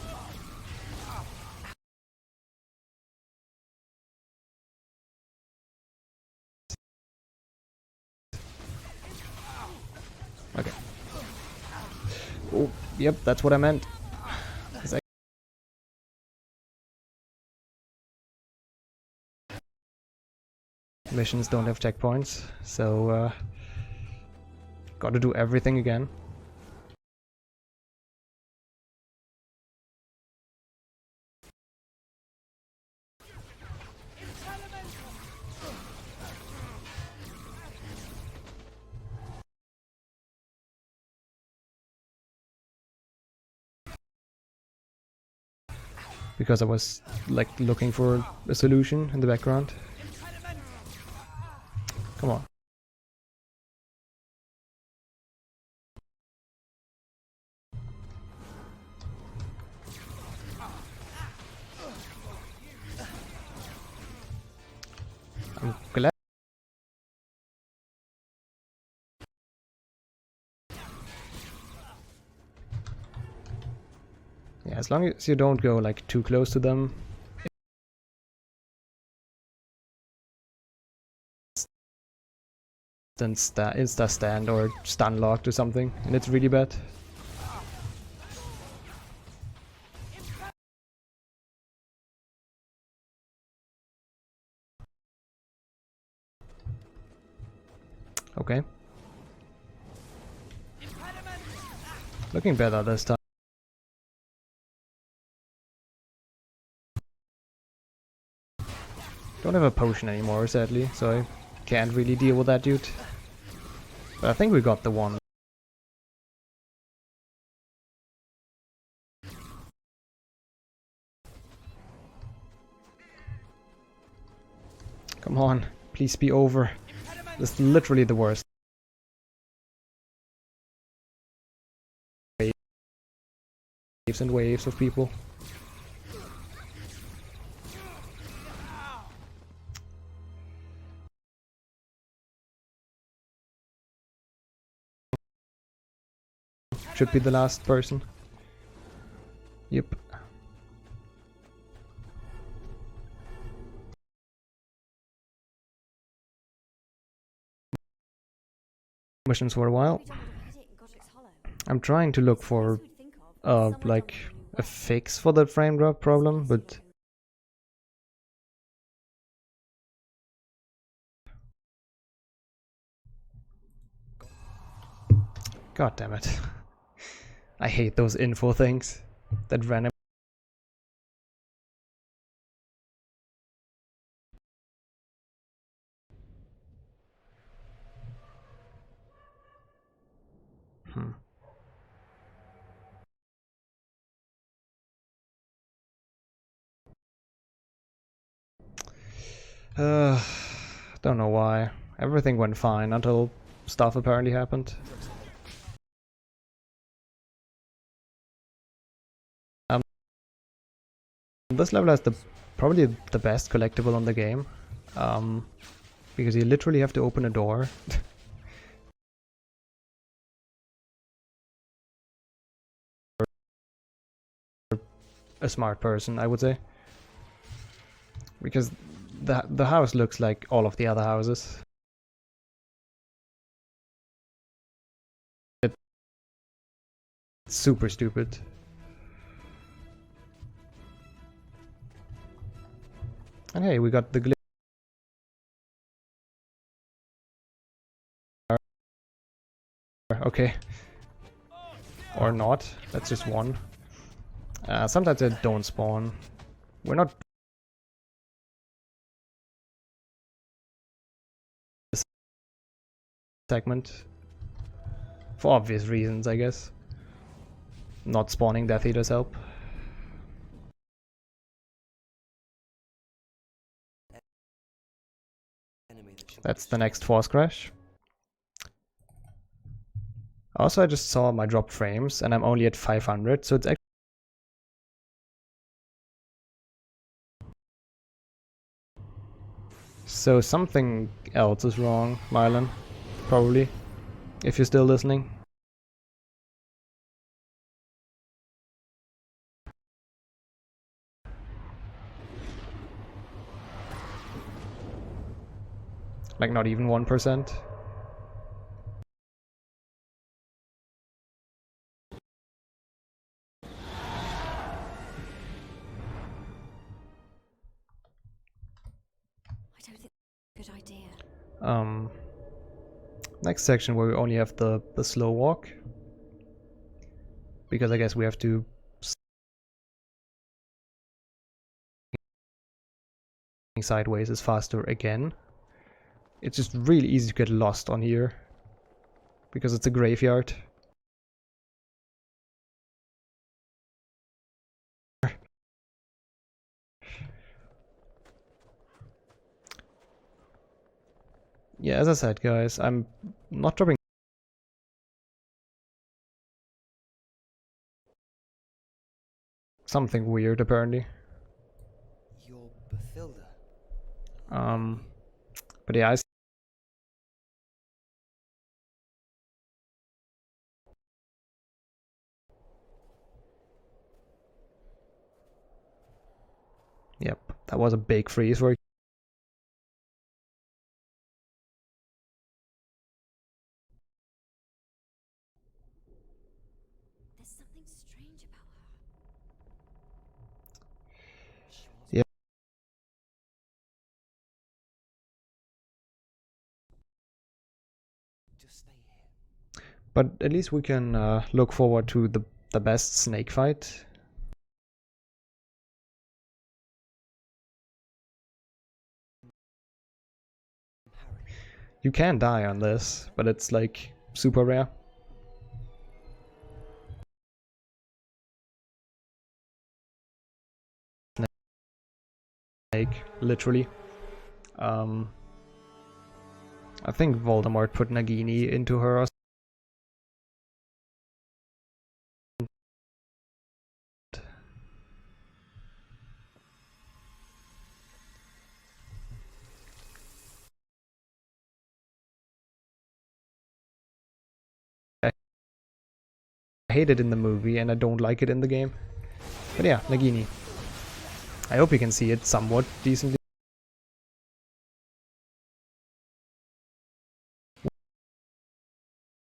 S1: Okay. Oh, yep, that's what I meant. Missions don't have checkpoints, so gotta do everything again. Because I was like looking for a solution in the background. Come on. I'm glad. Yeah, as long as you don't go like too close to them. Insta stand or stun locked or something, and it's really bad. Okay. Looking better this time. Don't have a potion anymore, sadly, so I can't really deal with that dude. But I think we got the one. Come on, please be over. This is literally the worst. Waves and waves of people. Should be the last person. Yep. Missions for a while. I'm trying to look for like a fix for the frame drop problem, but god damn it. I hate those info things that random Don't know why. Everything went fine until stuff apparently happened. This level has probably the best collectible on the game. Because you literally have to open a door. A smart person, I would say. Because the house looks like all of the other houses. It's super stupid. And hey, we got the glitch. Okay. Or not. That's just one. Sometimes they don't spawn. We're not this segment. For obvious reasons, I guess. Not spawning Death Eaters help. That's the next force crash. Also, I just saw my dropped frames and I'm only at 500, so it's actually so something else is wrong, Marlon. Probably. If you're still listening. Like not even 1%.
S3: I don't think that's a good idea.
S1: Next section where we only have the slow walk. Because I guess we have to sideways is faster again. It's just really easy to get lost on here. Because it's a graveyard. Yeah, as I said, guys, I'm not dropping something weird apparently.
S5: You're Bathilda.
S1: But yeah, yep, that was a big freeze for
S3: There's something strange about her.
S1: yeah.
S5: Just stay here.
S1: But at least we can look forward to the best snake fight. You can die on this, but it's like super rare. Snake, literally. I think Voldemort put Nagini into her or I hate it in the movie and I don't like it in the game. But yeah, Nagini. I hope you can see it somewhat decently.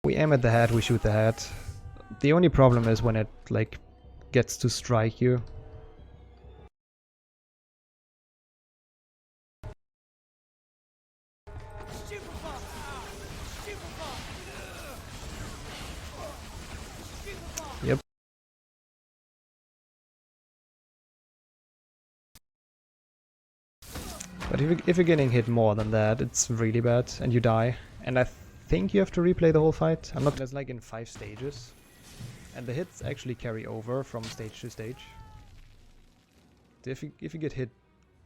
S1: We aim at the head, we shoot the head. The only problem is when it like gets to strike you. Yep. But if you're getting hit more than that, it's really bad and you die. And I think you have to replay the whole fight. I'm not. It's like in 5 stages. And the hits actually carry over from stage to stage. So if you get hit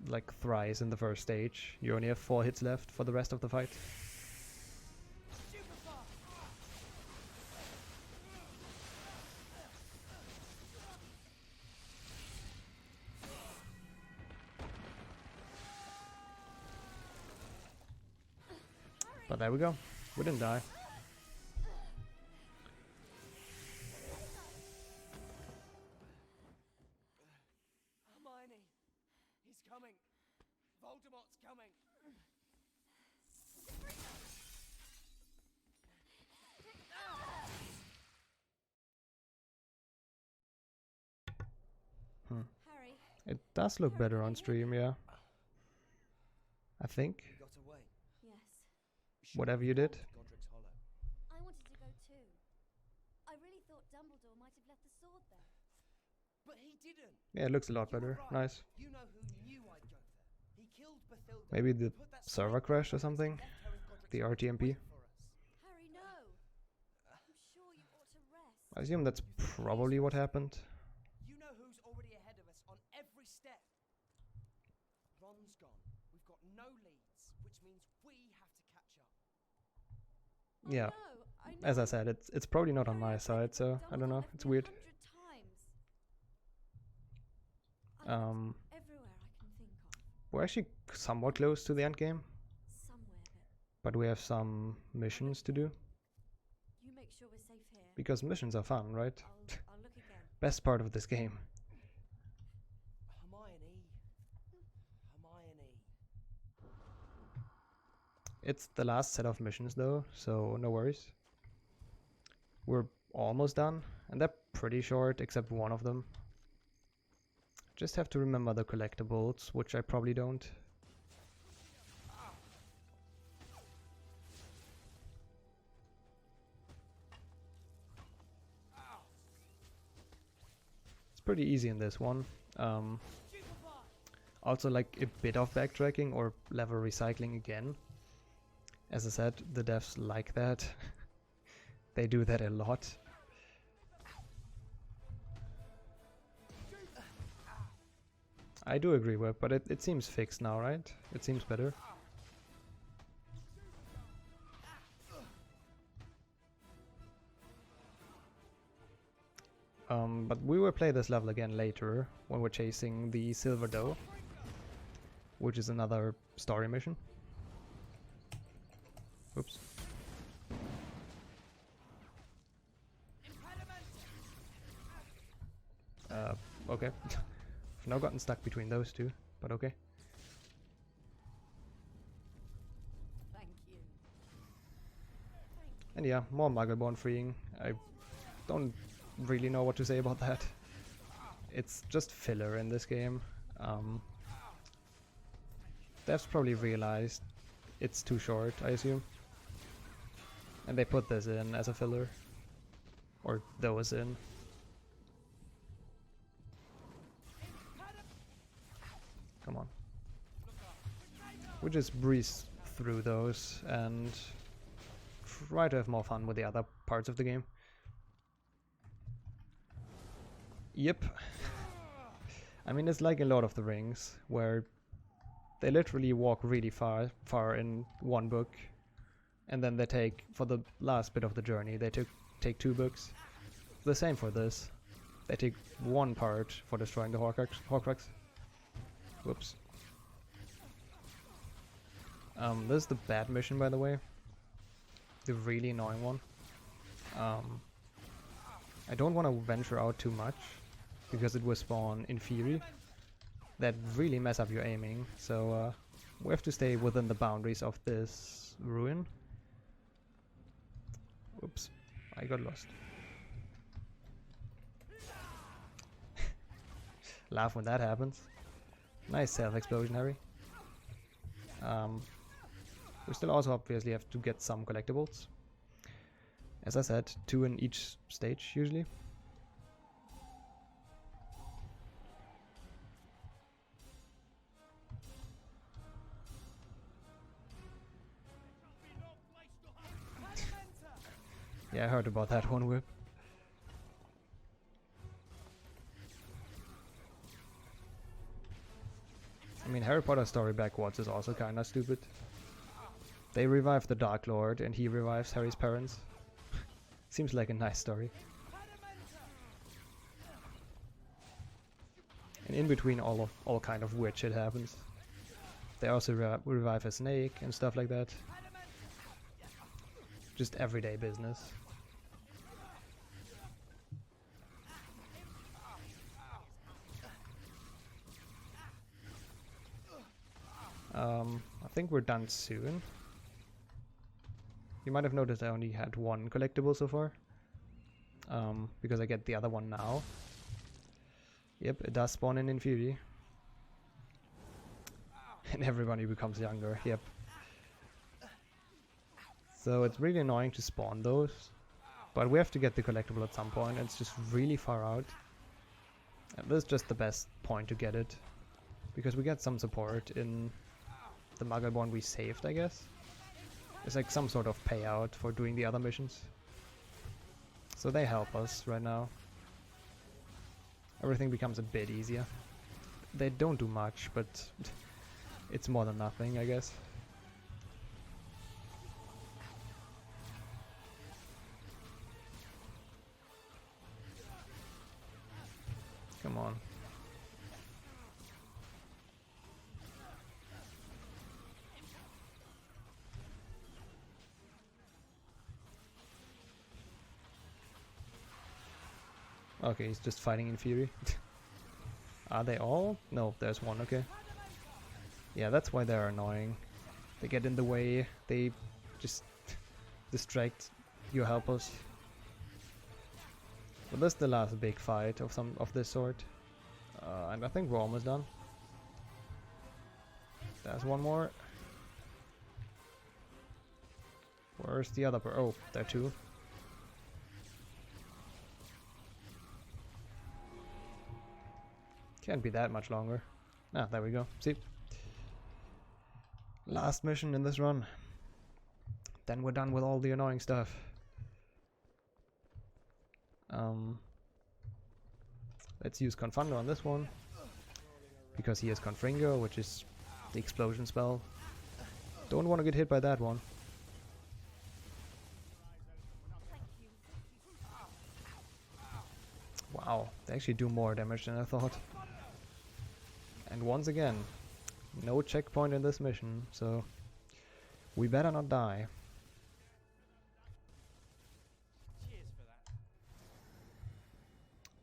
S1: like thrice in the first stage. You only have 4 hits left for the rest of the fight. But there we go. We didn't die.
S4: Hermione, he's coming. Voldemort's coming.
S3: Harry,
S1: It does look better on stream, yeah. I think.
S4: He got away.
S3: yes.
S1: Whatever you did.
S4: Godric's Hollow.
S3: I wanted to go too. I really thought Dumbledore might have left the sword there.
S4: But he didn't.
S1: Yeah, it looks a lot
S4: You were
S1: better.
S4: right.
S1: Nice.
S4: You know who knew I'd go there. He killed Bathilda.
S1: Maybe the
S4: put that
S1: server
S4: snake
S1: crashed or
S4: in
S1: something?
S4: left her in Godric's
S1: The
S4: Hollow to
S1: RTMP?
S4: wait for us.
S3: Harry, no. I'm sure you ought to rest.
S1: I assume that's probably what happened.
S4: You know who's already ahead of us on every step. Ron's gone. We've got no leads, which means we have to catch up.
S1: Yeah.
S3: I know.
S1: As I said, it's probably not on my side, so I don't know. It's weird.
S3: Everywhere I can think of.
S1: We're actually somewhat close to the end game,
S3: Somewhere,
S1: but we have some missions to do.
S3: you make sure we're safe here.
S1: Because missions are fun, right?
S3: I'll look again.
S1: Best part of this game.
S4: Hermione. Hermione.
S1: It's the last set of missions though, so no worries. We're almost done, and they're pretty short except one of them. Just have to remember the collectibles, which I probably don't. It's pretty easy in this one. Also like a bit of backtracking or level recycling again. As I said, the devs like that. They do that a lot. I do agree with, but it seems fixed now, right? It seems better. But we will play this level again later when we're chasing the Silver Doe, which is another story mission. Oops. Okay. I've now gotten stuck between those two, but okay.
S3: Thank you.
S1: And yeah, more Muggleborn freeing. I don't really know what to say about that. It's just filler in this game. Devs probably realized it's too short, I assume. And they put this in as a filler. Or those in. Come on. We just breeze through those and try to have more fun with the other parts of the game. Yep. I mean, it's like in Lord of the Rings, where they literally walk really far in one book, and then they take, for the last bit of the journey, they take 2 books. The same for this. They take 1 part for destroying the Horcrux. Whoops. This is the bad mission, by the way. The really annoying one. I don't want to venture out too much, because it will spawn Inferi that really mess up your aiming, so we have to stay within the boundaries of this ruin. Oops, I got lost. Laugh when that happens. Nice self-explosion, Harry. We still also obviously have to get some collectibles. As I said, 2 in each stage usually. Yeah, I heard about that one, Whip. I mean, Harry Potter story backwards is also kinda stupid. They revive the Dark Lord and he revives Harry's parents. Seems like a nice story. And in between all kind of weird shit happens. They also revive a snake and stuff like that. Just everyday business. I think we're done soon. You might have noticed I only had one collectible so far. Because I get the other one now. Yep, it does spawn in Infuri. And everybody becomes younger, yep. So it's really annoying to spawn those. But we have to get the collectible at some point, and it's just really far out. And this is just the best point to get it. Because we get some support in the Muggle we saved, I guess. It's like some sort of payout for doing the other missions. So they help us right now. Everything becomes a bit easier. They don't do much, but it's more than nothing, I guess. Come on. Okay, he's just fighting in fury. Are they all? No, there's one, okay. Yeah, that's why they're annoying. They get in the way, they just distract your helpers. But this is the last big fight of this sort. And I think we're almost done. There's one more. Where's the other oh, there are two. Can't be that much longer. Ah, there we go. See? Last mission in this run. Then we're done with all the annoying stuff. Let's use Confunder on this one. Because he has Confringo, which is the explosion spell. Don't want to get hit by that one. Wow, they actually do more damage than I thought. And once again, no checkpoint in this mission, so we better not die.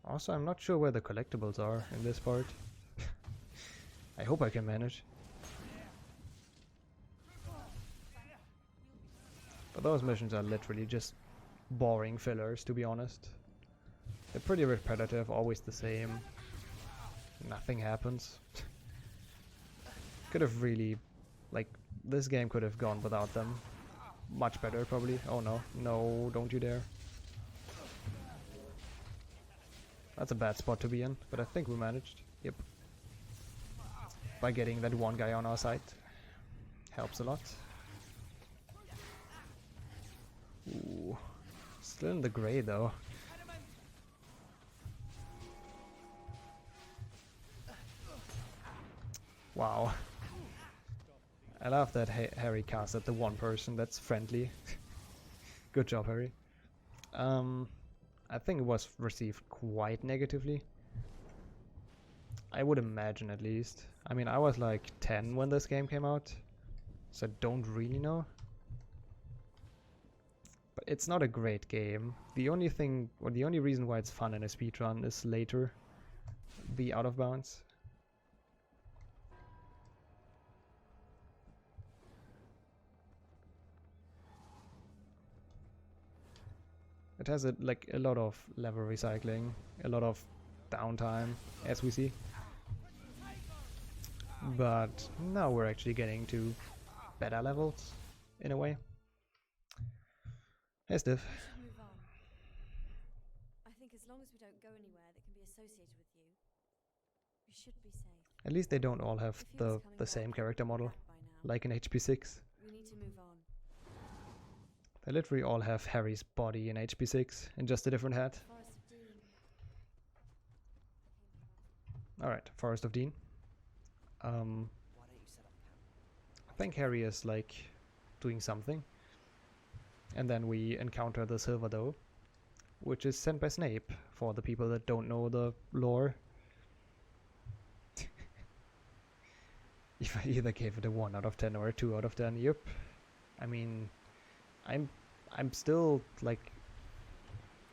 S1: Also, I'm not sure where the collectibles are in this part. I hope I can manage. But those missions are literally just boring fillers, to be honest. They're pretty repetitive, always the same. Nothing happens. Could have really, like, this game could have gone without them. Much better, probably. Oh no, no, don't you dare. That's a bad spot to be in, but I think we managed. Yep. By getting that one guy on our side. Helps a lot. Ooh. Still in the gray though. Wow. I love that Harry cast at the one person that's friendly. Good job, Harry. I think it was received quite negatively. I would imagine, at least. I mean, I was like 10 when this game came out, so I don't really know. But it's not a great game. The only thing, or the only reason why it's fun in a speedrun is later, the out of bounds. It has a lot of level recycling, a lot of downtime, as we see. But now we're actually getting to better levels, in a way. Hey, Steph.
S3: Move on. I think as long as we don't go anywhere that can be associated with you, we should be safe.
S1: At least they don't all have the same character model, like in HP6.
S3: We need to move on.
S1: They literally all have Harry's body in HP6, in just a different hat.
S3: Forest of Dean.
S1: Alright, Forest of Dean. think Harry is like doing something. And then we encounter the Silver Doe, which is sent by Snape, for the people that don't know the lore. If I either gave it a 1 out of 10 or a 2 out of 10, yep. I mean, I'm still like,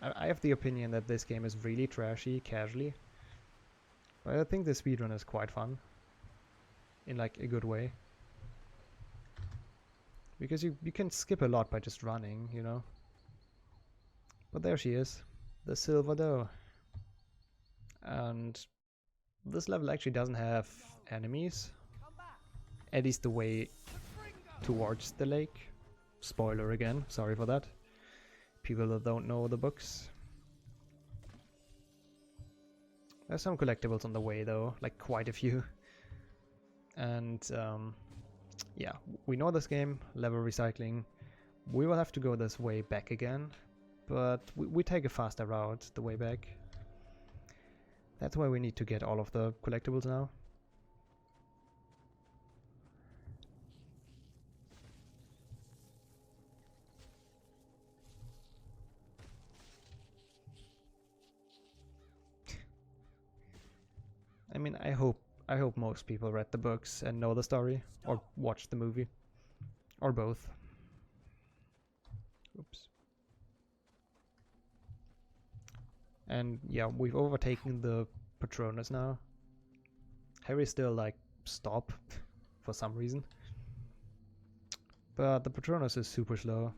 S1: I have the opinion that this game is really trashy casually, but I think the speedrun is quite fun, in like a good way, because you can skip a lot by just running, you know. But there she is, the Silver Doe. And this level actually doesn't have enemies, at least the way towards the lake. Spoiler again, sorry for that. People that don't know the books. There's some collectibles on the way though, like quite a few. And yeah, we know this game, level recycling. We will have to go this way back again, but we take a faster route the way back. That's why we need to get all of the collectibles now. I mean, I hope most people read the books and know the story, or watched the movie, or both. Oops. And yeah, we've overtaken the Patronus now. Harry's still like, stop, for some reason. But the Patronus is super slow.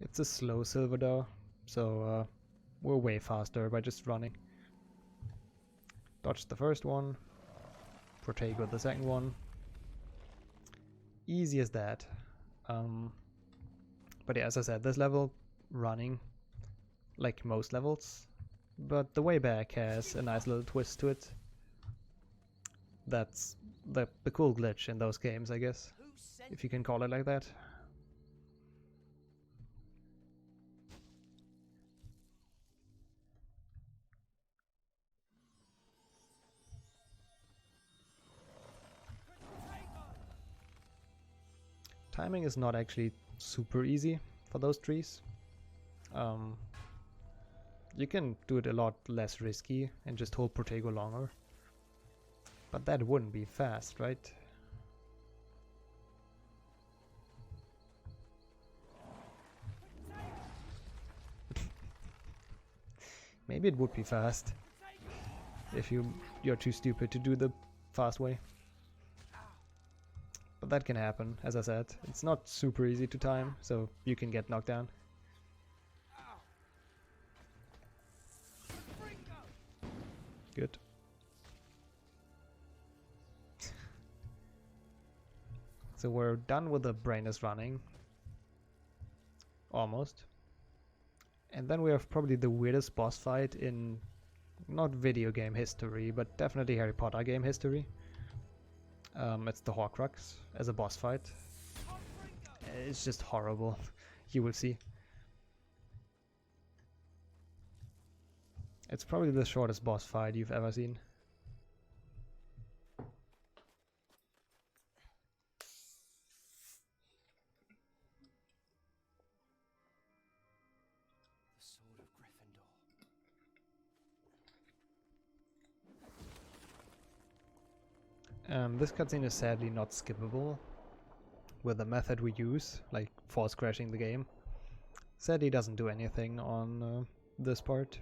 S1: It's a slow Silver Doe, so we're way faster by just running. Dodge the first one, partake with the second one. Easy as that. But yeah, as I said, this level, running, like most levels, but the way back has a nice little twist to it. That's the cool glitch in those games, I guess, if you can call it like that. Timing is not actually super easy for those trees. You can do it a lot less risky and just hold Protego longer. But that wouldn't be fast, right? Maybe it would be fast if you're too stupid to do the fast way. But that can happen, as I said. It's not super easy to time, so you can get knocked down. Good. So we're done with the brain is running. Almost. And then we have probably the weirdest boss fight in not video game history, but definitely Harry Potter game history. It's the Horcrux as a boss fight. It's just horrible. You will see. It's probably the shortest boss fight you've ever seen.
S4: The Sword of Gryffindor.
S1: This cutscene is sadly not skippable with the method we use, like force crashing the game. Sadly doesn't do anything on this part.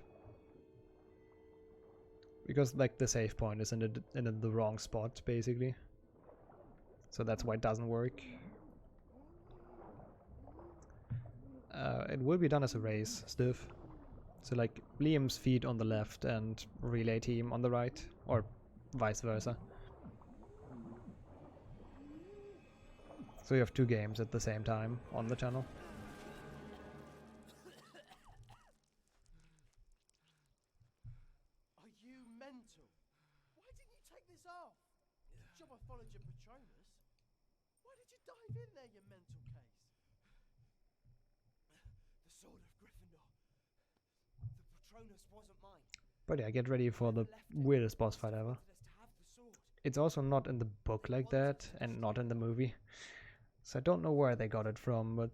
S1: Because like the save point is in the wrong spot, basically. So that's why it doesn't work. It will be done as a race, stiff. So like Liam's feet on the left and relay team on the right, or vice versa. So you have two games at the same time on the channel.
S4: Are you mental? Why didn't you take this off? It's a job I followed your Patronus. Why did you dive in there, you mental case? The Sword of Gryffindor. The Patronus wasn't mine.
S1: But yeah, get ready for the weirdest boss fight ever. It's also not in the book like that, and not in the movie. So I don't know where they got it from, but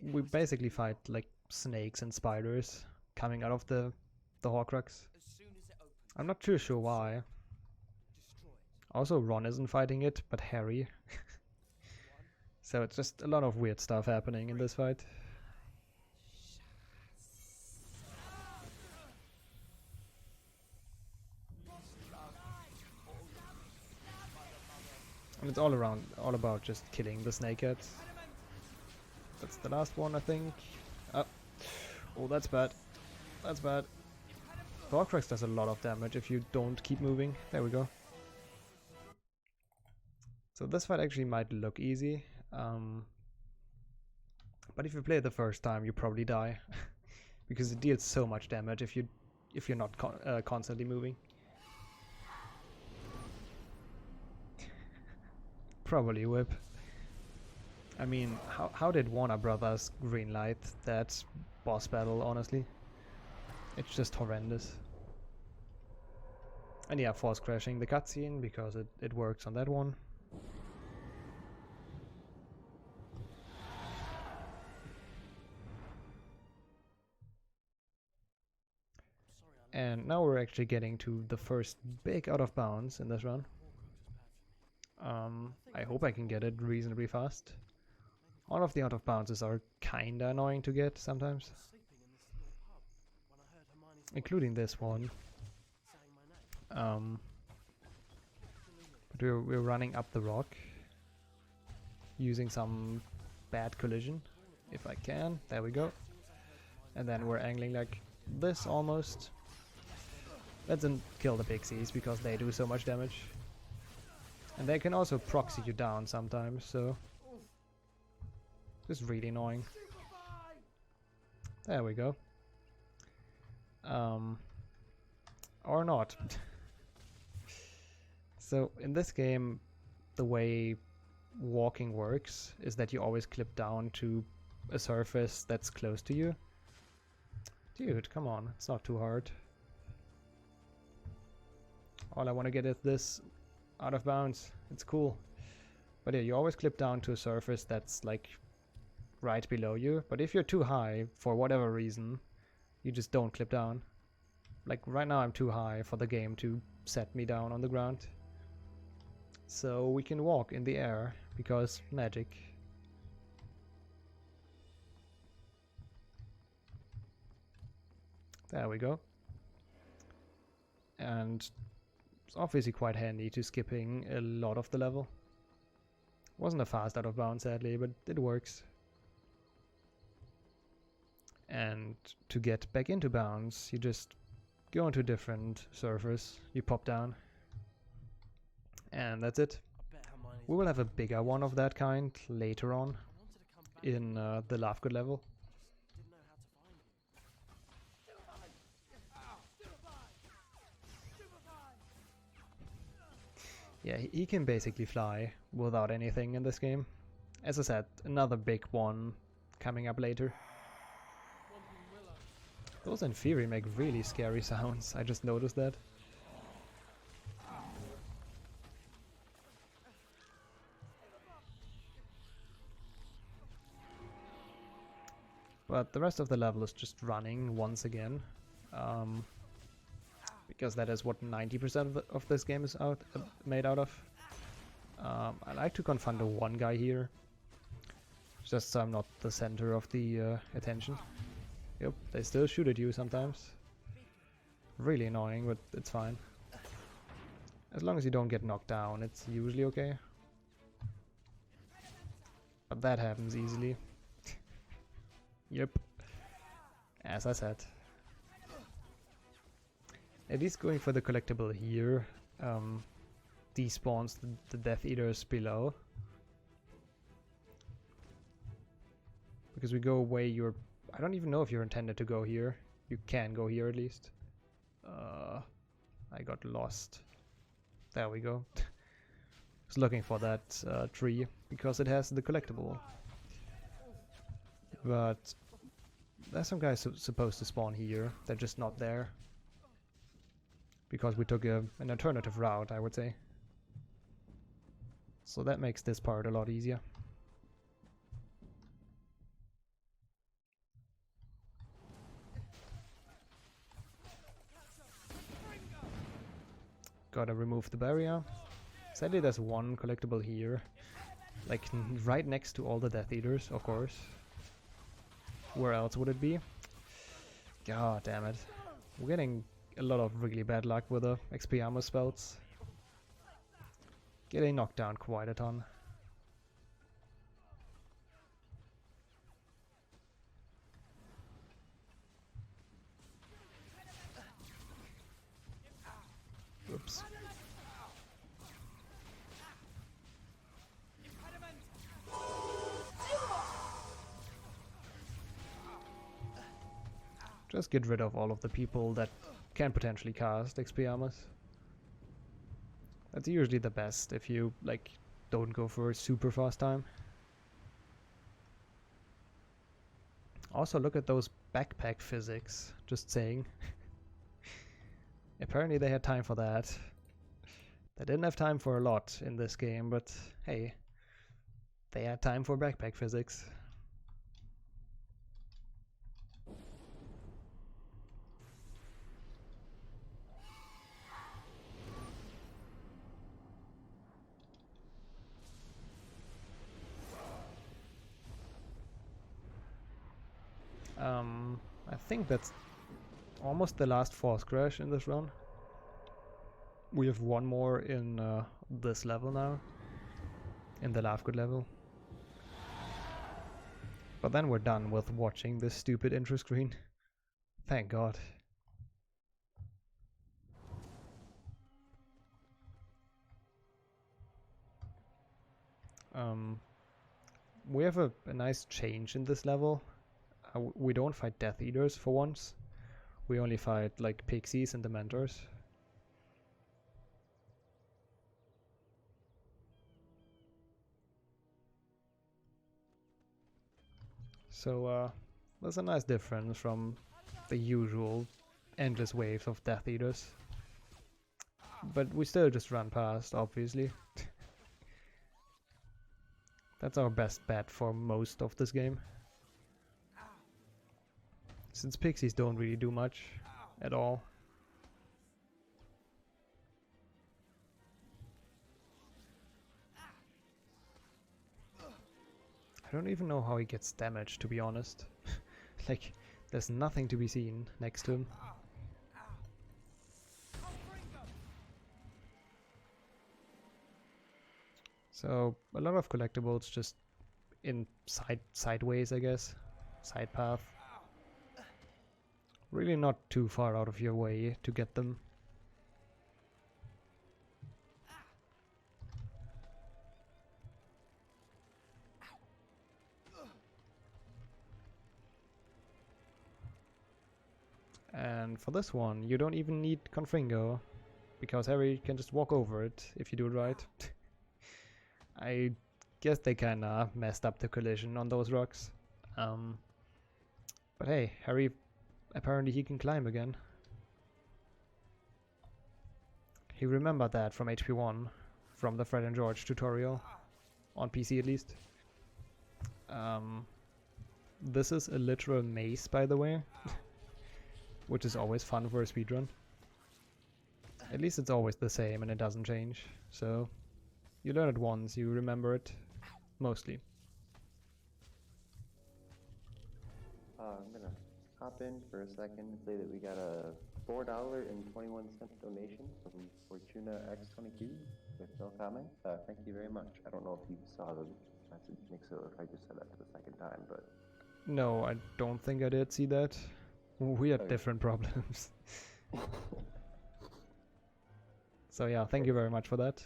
S1: we basically fight like snakes and spiders coming out of the Horcrux.
S5: As soon as it opens,
S1: I'm not too sure why.
S5: destroy it.
S1: Also, Ron isn't fighting it, but Harry. So it's just a lot of weird stuff happening in this fight. And it's all about just killing the snakeheads. That's the last one, I think. Oh, that's bad. That's bad. The Horcrux does a lot of damage if you don't keep moving. There we go. So this fight actually might look easy. But if you play it the first time, you probably die. Because it deals so much damage if you're not constantly moving. Probably whip. I mean, how did Warner Brothers greenlight that boss battle, honestly? It's just horrendous. And yeah, force crashing the cutscene because it works on that one. And now we're actually getting to the first big out of bounds in this run. I hope I can get it reasonably fast. All of the out of bounces are kinda annoying to get sometimes. Including this one. But we're running up the rock. Using some bad collision. If I can. There we go. And then we're angling like this almost. That doesn't kill the pixies because they do so much damage. And they can also proxy you down sometimes, so it's really annoying. There we go. Or not. So in this game, the way walking works is that you always clip down to a surface that's close to you. Dude, come on, it's not too hard. All I want to get is this out of bounds. It's cool. But yeah, you always clip down to a surface that's like right below you. But if you're too high, for whatever reason, you just don't clip down. Like right now I'm too high for the game to set me down on the ground. So we can walk in the air because magic. There we go. And it's obviously quite handy to skipping a lot of the level. Wasn't a fast out of bounds sadly, but it works. And to get back into bounds, you just go into a different surface, you pop down, and that's it. We will have a bigger one of that kind later on in the Lovegood level. Yeah, he can basically fly without anything in this game. As I said, another big one coming up later. Those in theory make really scary sounds, I just noticed that. But the rest of the level is just running once again. Because that is what 90% of this game is made out of. I like to confront the one guy here, just so I'm not the center of the attention. Yep, they still shoot at you sometimes. Really annoying, but it's fine. As long as you don't get knocked down, it's usually okay. But that happens easily. Yep, as I said. At least going for the collectible here despawns the Death Eaters below. Because we go away, I don't even know if you're intended to go here. You can go here at least. I got lost. There we go. Was looking for that tree because it has the collectible. But there's some guys supposed to spawn here. They're just not there. because we took an alternative route, I would say. So that makes this part a lot easier. Gotta remove the barrier. Sadly, there's one collectible here, like right next to all the Death Eaters, of course. Where else would it be? God damn it. We're getting a lot of really bad luck with the XP armor spells. Getting knocked down quite a ton. Oops. Just get rid of all of the people that can potentially cast XP armors. That's usually the best if you like don't go for a super fast time. Also look at those backpack physics, just saying. Apparently they had time for that. They didn't have time for a lot in this game, but hey, they had time for backpack physics. I think that's almost the last force crash in this run. We have one more in this level now, in the Lovegood level. But then we're done with watching this stupid intro screen. Thank God. We have a nice change in this level. We don't fight Death Eaters for once. We only fight like pixies and dementors. So there's a nice difference from the usual endless waves of Death Eaters. But we still just run past, obviously. That's our best bet for most of this game. Since pixies don't really do much at all. I don't even know how he gets damaged, to be honest. Like, there's nothing to be seen next to him. So, a lot of collectibles just in sideways, I guess. Side path. Really not too far out of your way to get them. And for this one, you don't even need Confringo, because Harry can just walk over it if you do it right. I guess they kinda messed up the collision on those rocks. But hey, Harry, apparently he can climb again. He remembered that from HP1, from the Fred and George tutorial, on PC at least. This is a literal maze, by the way, which is always fun for a speedrun. At least it's always the same and it doesn't change, so you learn it once, you remember it, mostly.
S7: I'm gonna hop in for a second and say that we got a $4.21 donation from Fortuna X22 with no comment. Thank you very much. I don't know if you saw the message, Nixxo, if I just said that for the second time, but...
S1: No, I don't think I did see that. We had different problems. So yeah, thank you very much for that.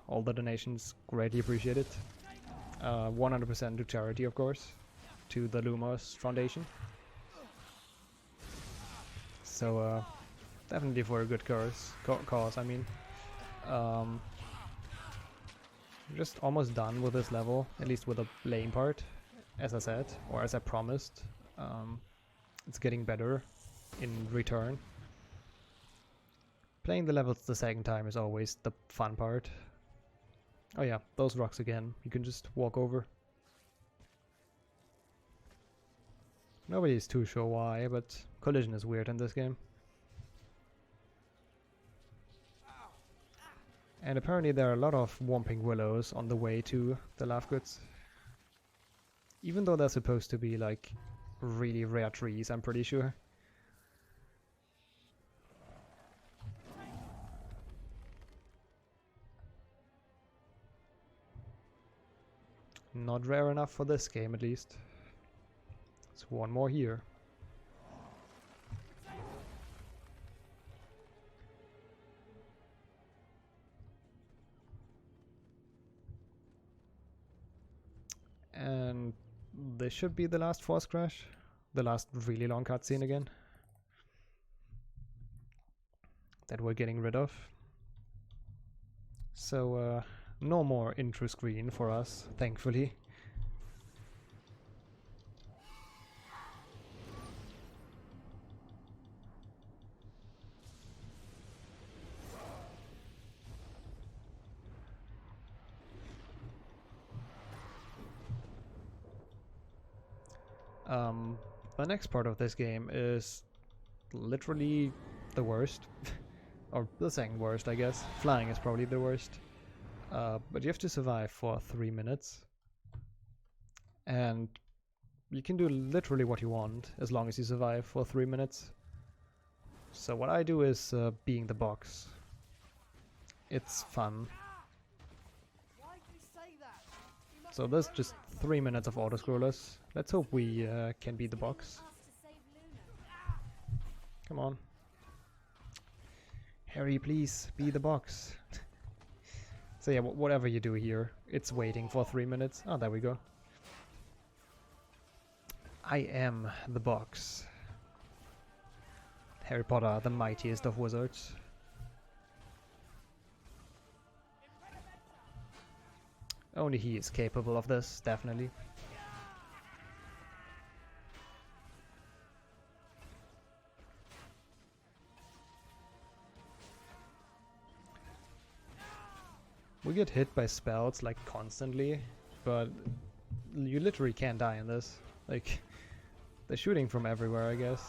S1: All the donations, greatly appreciated. 100% to charity, of course, to the Lumos Foundation. So definitely for a good cause, I mean. Just almost done with this level, at least with the lane part, as I said, or as I promised. It's getting better in return. Playing the levels the second time is always the fun part. Oh yeah, those rocks again. You can just walk over. Nobody's too sure why, but collision is weird in this game. And apparently there are a lot of Whomping Willows on the way to the Laughgoods. Even though they're supposed to be like really rare trees, I'm pretty sure. Not rare enough for this game at least. There's one more here. And this should be the last force crash. The last really long cutscene again. That we're getting rid of. So no more intro screen for us, thankfully. The next part of this game is literally the worst. Or the second worst, I guess. Flying is probably the worst. But you have to survive for 3 minutes. And you can do literally what you want as long as you survive for 3 minutes. So what I do is being the box. It's fun. So there's just 3 minutes of auto-scrollers. Let's hope we can beat the box. Come on. Harry, please, be the box. So yeah, whatever you do here, it's waiting for 3 minutes. Oh, there we go. I am the box. Harry Potter, the mightiest of wizards. Only he is capable of this, definitely. We get hit by spells like constantly, but you literally can't die in this. Like, they're shooting from everywhere, I guess.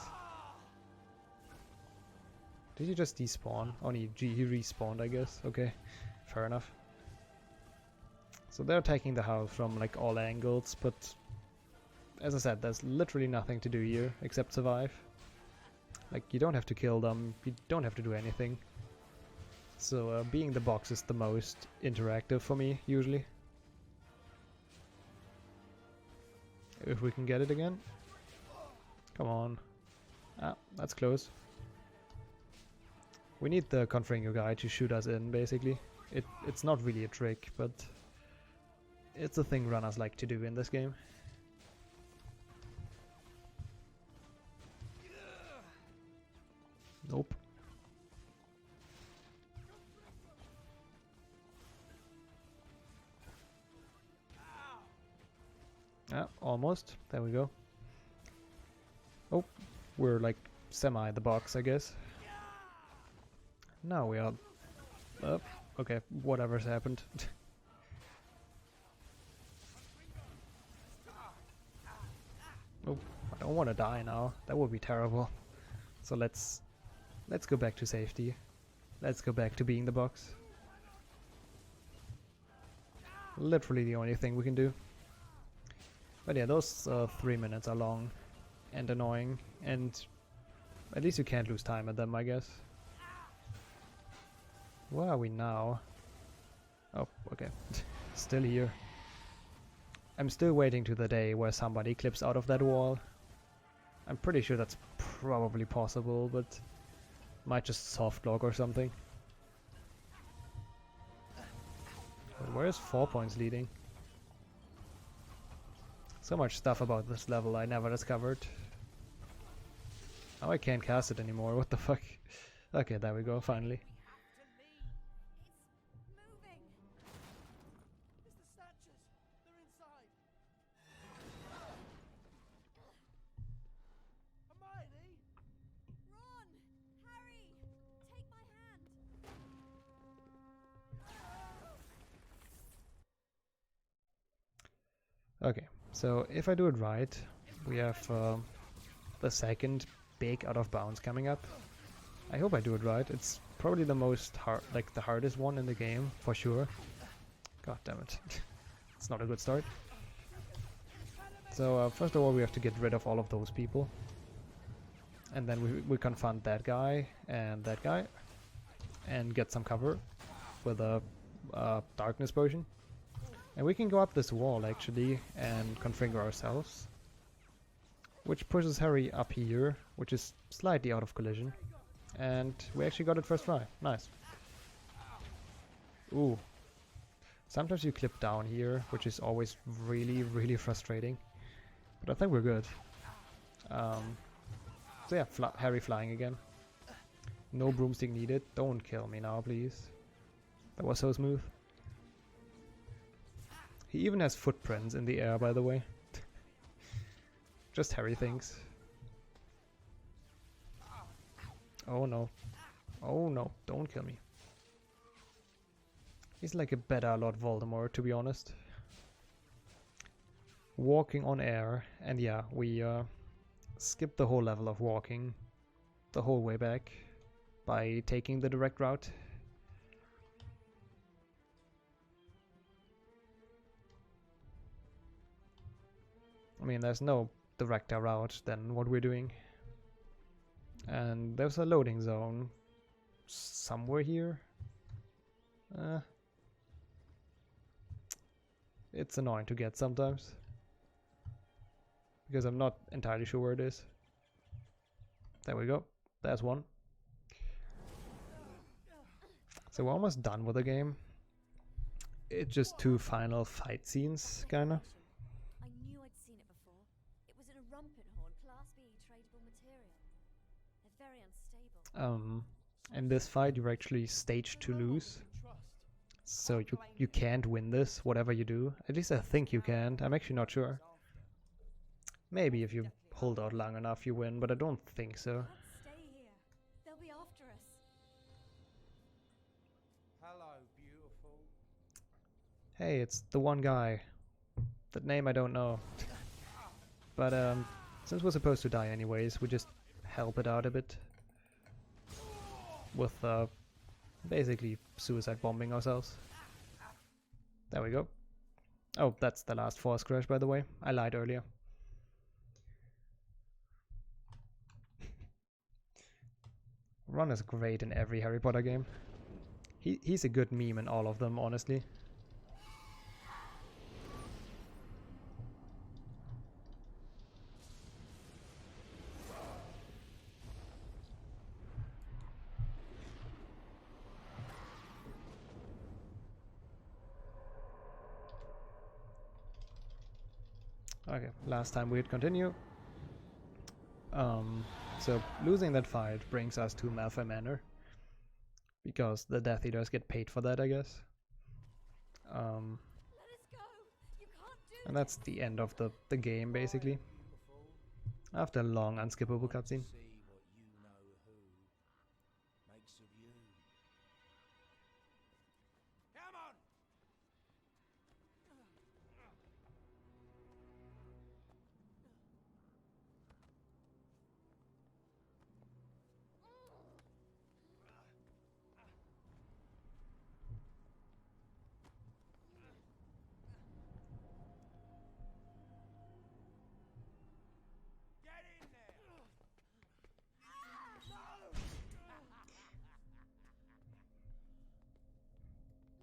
S1: Did he just despawn? Oh, he respawned, I guess. Okay, fair enough. So they're attacking the house from like all angles, but as I said, there's literally nothing to do here except survive. Like, you don't have to kill them, you don't have to do anything. So being the box is the most interactive for me, usually. If we can get it again. Come on. Ah, that's close. We need the Confringo guy to shoot us in, basically. It's not really a trick, but it's a thing runners like to do in this game. Nope. Yeah, almost. There we go. Oh, we're like semi the box, I guess. Now we are up. Okay, whatever's happened. Oh, I don't want to die now. That would be terrible. So let's go back to safety. Let's go back to being the box. Literally the only thing we can do. But yeah, those 3 minutes are long and annoying, and at least you can't lose time at them, I guess. Where are we now? Oh, okay. Still here. I'm still waiting to the day where somebody clips out of that wall. I'm pretty sure that's probably possible, but might just soft lock or something. But where is 4 points leading? So much stuff about this level I never discovered. Now I can't cast it anymore, what the fuck? Okay, there we go, finally.
S3: It's moving.
S4: It's the snatchers. They're inside. Hermione!
S3: Ron! Harry! Take my hand!
S1: Okay, so if I do it right, we have the second big out of bounds coming up. I hope I do it right. It's probably the most hard, like the hardest one in the game for sure. God damn it. It's not a good start. So first of all we have to get rid of all of those people. And then we confront that guy and get some cover with a darkness potion. And we can go up this wall actually and configure ourselves. Which pushes Harry up here, which is slightly out of collision. And we actually got it first try. Nice. Ooh. Sometimes you clip down here, which is always really, really frustrating. But I think we're good. So yeah, Harry flying again. No broomstick needed. Don't kill me now, please. That was so smooth. He even has footprints in the air, by the way. Just Harry thinks. Oh no. Oh no, don't kill me. He's like a better Lord Voldemort, to be honest. Walking on air, and yeah, we skipped the whole level of walking the whole way back by taking the direct route. I mean, there's no directer route than what we're doing. And there's a loading zone somewhere here. It's annoying to get sometimes, because I'm not entirely sure where it is. There we go. There's one. So we're almost done with the game. It's just 2 final fight scenes, kinda.
S3: I knew I'd seen it before. It was in a rumpet horn, Class B tradable material. They're very unstable.
S1: In this fight you're actually staged to lose. So you can't win this, whatever you do. At least I think you can't. I'm actually not sure. Maybe if you hold out long enough you win, but I don't think so.
S3: Can't stay here. They'll be after us.
S5: Hello, beautiful.
S1: Hey, it's the one guy. That name I don't know. But since we're supposed to die anyways, we just help it out a bit. With basically suicide bombing ourselves. There we go. Oh, that's the last force crash, by the way. I lied earlier. Ron is great in every Harry Potter game. He's a good meme in all of them, honestly. Okay, last time we'd continue. So losing that fight brings us to Malfoy Manor, because the Death Eaters get paid for that, I guess.
S3: Let us go. You can't do
S1: And that's the end of the game, basically. After a long, unskippable cutscene.
S5: See what you know who makes of you. Come on! Get in there!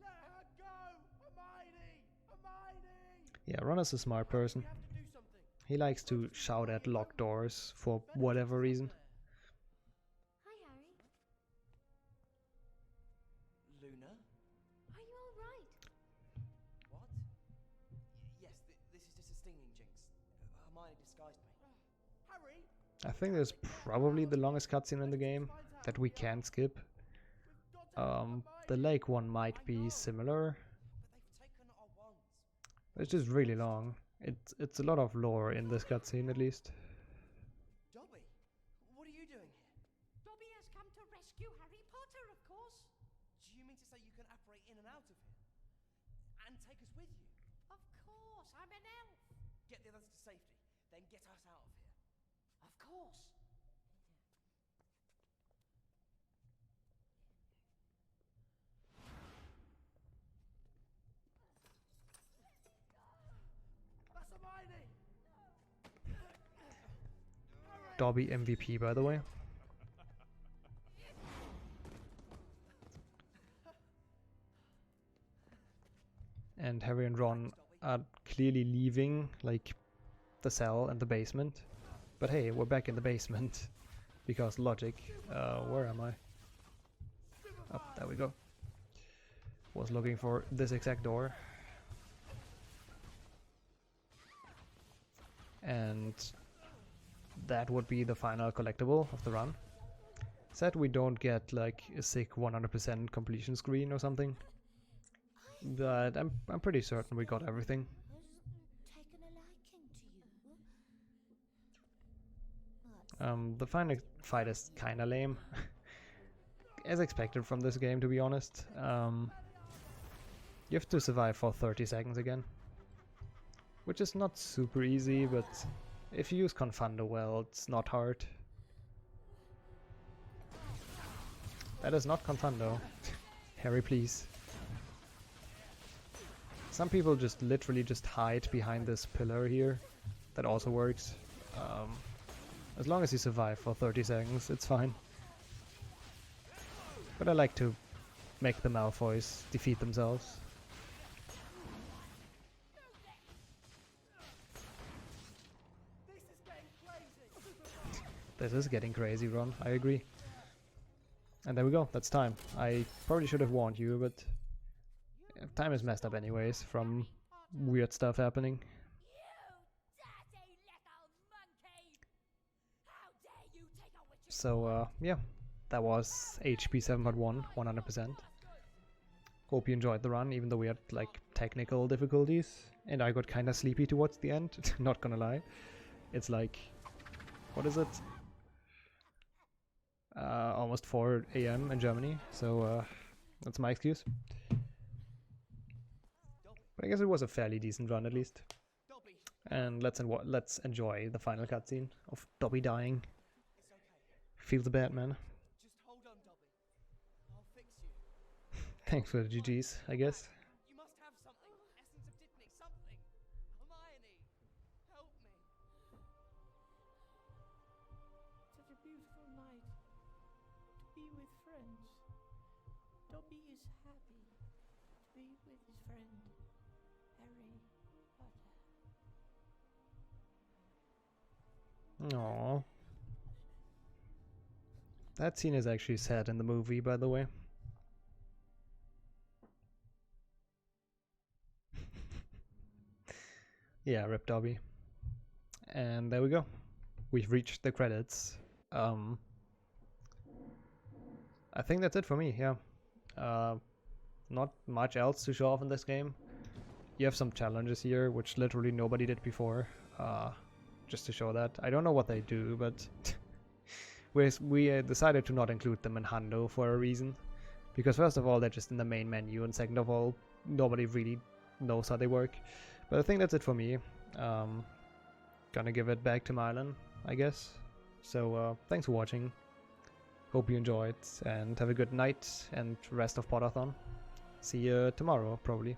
S5: Let her go! Hermione! Hermione!
S1: Yeah, Ron is a smart person.
S4: We have to do something.
S1: He likes to shout at locked doors for whatever reason.
S3: Hi, Harry.
S4: Luna?
S3: Are you all right?
S4: What? Yes, this is just a stinging jinx. Hermione disguised me. Harry!
S1: I think there's probably the longest cutscene in the game that we can't skip.
S4: We've got to
S1: The lake one might be similar.
S4: But they've taken our wands.
S1: It's just really long. It's a lot of lore in this cutscene, at least.
S4: Dobby, what are you doing here?
S5: Dobby has come to rescue Harry Potter, of course.
S4: Do you mean to say you can apparate in and out of here? And take us with you?
S5: Of course, I'm an elf.
S4: get the others to safety, then get us out of here.
S5: Of course.
S4: That's Hermione!
S1: Dobby MVP, by the way. And Harry and Ron are clearly leaving, like, the cell and the basement. But hey, we're back in the basement. Because logic. Where am I? Oh, there we go. Was looking for this exact door. And that would be the final collectible of the run. Sad we don't get like a sick 100% completion screen or something. But I'm pretty certain we got everything.
S8: Taken a liking to you.
S1: The final fight is kinda lame. As expected from this game, to be honest. You have to survive for 30 seconds again. Which is not super easy, but if you use Confundo well, it's not hard. That is not Confundo. Harry, please. Some people just literally just hide behind this pillar here. That also works. As long as you survive for 30 seconds, it's fine. But I like to make the Malfoys defeat themselves. This is getting crazy, Ron. I agree. And there we go. That's time. I probably should have warned you, but time is messed up anyways from weird stuff happening.
S2: You dirty little monkey! How dare you take a witch's
S1: So, yeah. That was HP7P1, 100%. Hope you enjoyed the run, even though we had, like, technical difficulties. And I got kinda sleepy towards the end, not gonna lie. It's like... what is it? Almost 4 AM in Germany, so that's my excuse. But I guess it was a fairly decent run at least. And let's enjoy the final cutscene of Dobby dying.
S4: It's okay.
S1: Feels bad, man.
S4: Just hold on, Dobby. I'll fix you.
S1: Thanks for the GGs, I guess.
S4: You must have something. Essence of Dittany, something. Hermione, help me.
S9: Such a beautiful night to be with friends. Dobby is happy to be with his friend, Harry Potter.
S1: Aww. That scene is actually sad in the movie, by the way. Yeah, rip Dobby. And there we go. We've reached the credits. I think that's it for me, yeah. Not much else to show off in this game. You have some challenges here, which literally nobody did before. Just to show that. I don't know what they do, but we decided to not include them in Hundo for a reason. Because first of all, they're just in the main menu, and second of all, nobody really knows how they work. But I think that's it for me. Gonna give it back to Mylan, I guess. So thanks for watching. Hope you enjoyed, and have a good night and rest of Potterthon. See you tomorrow, probably.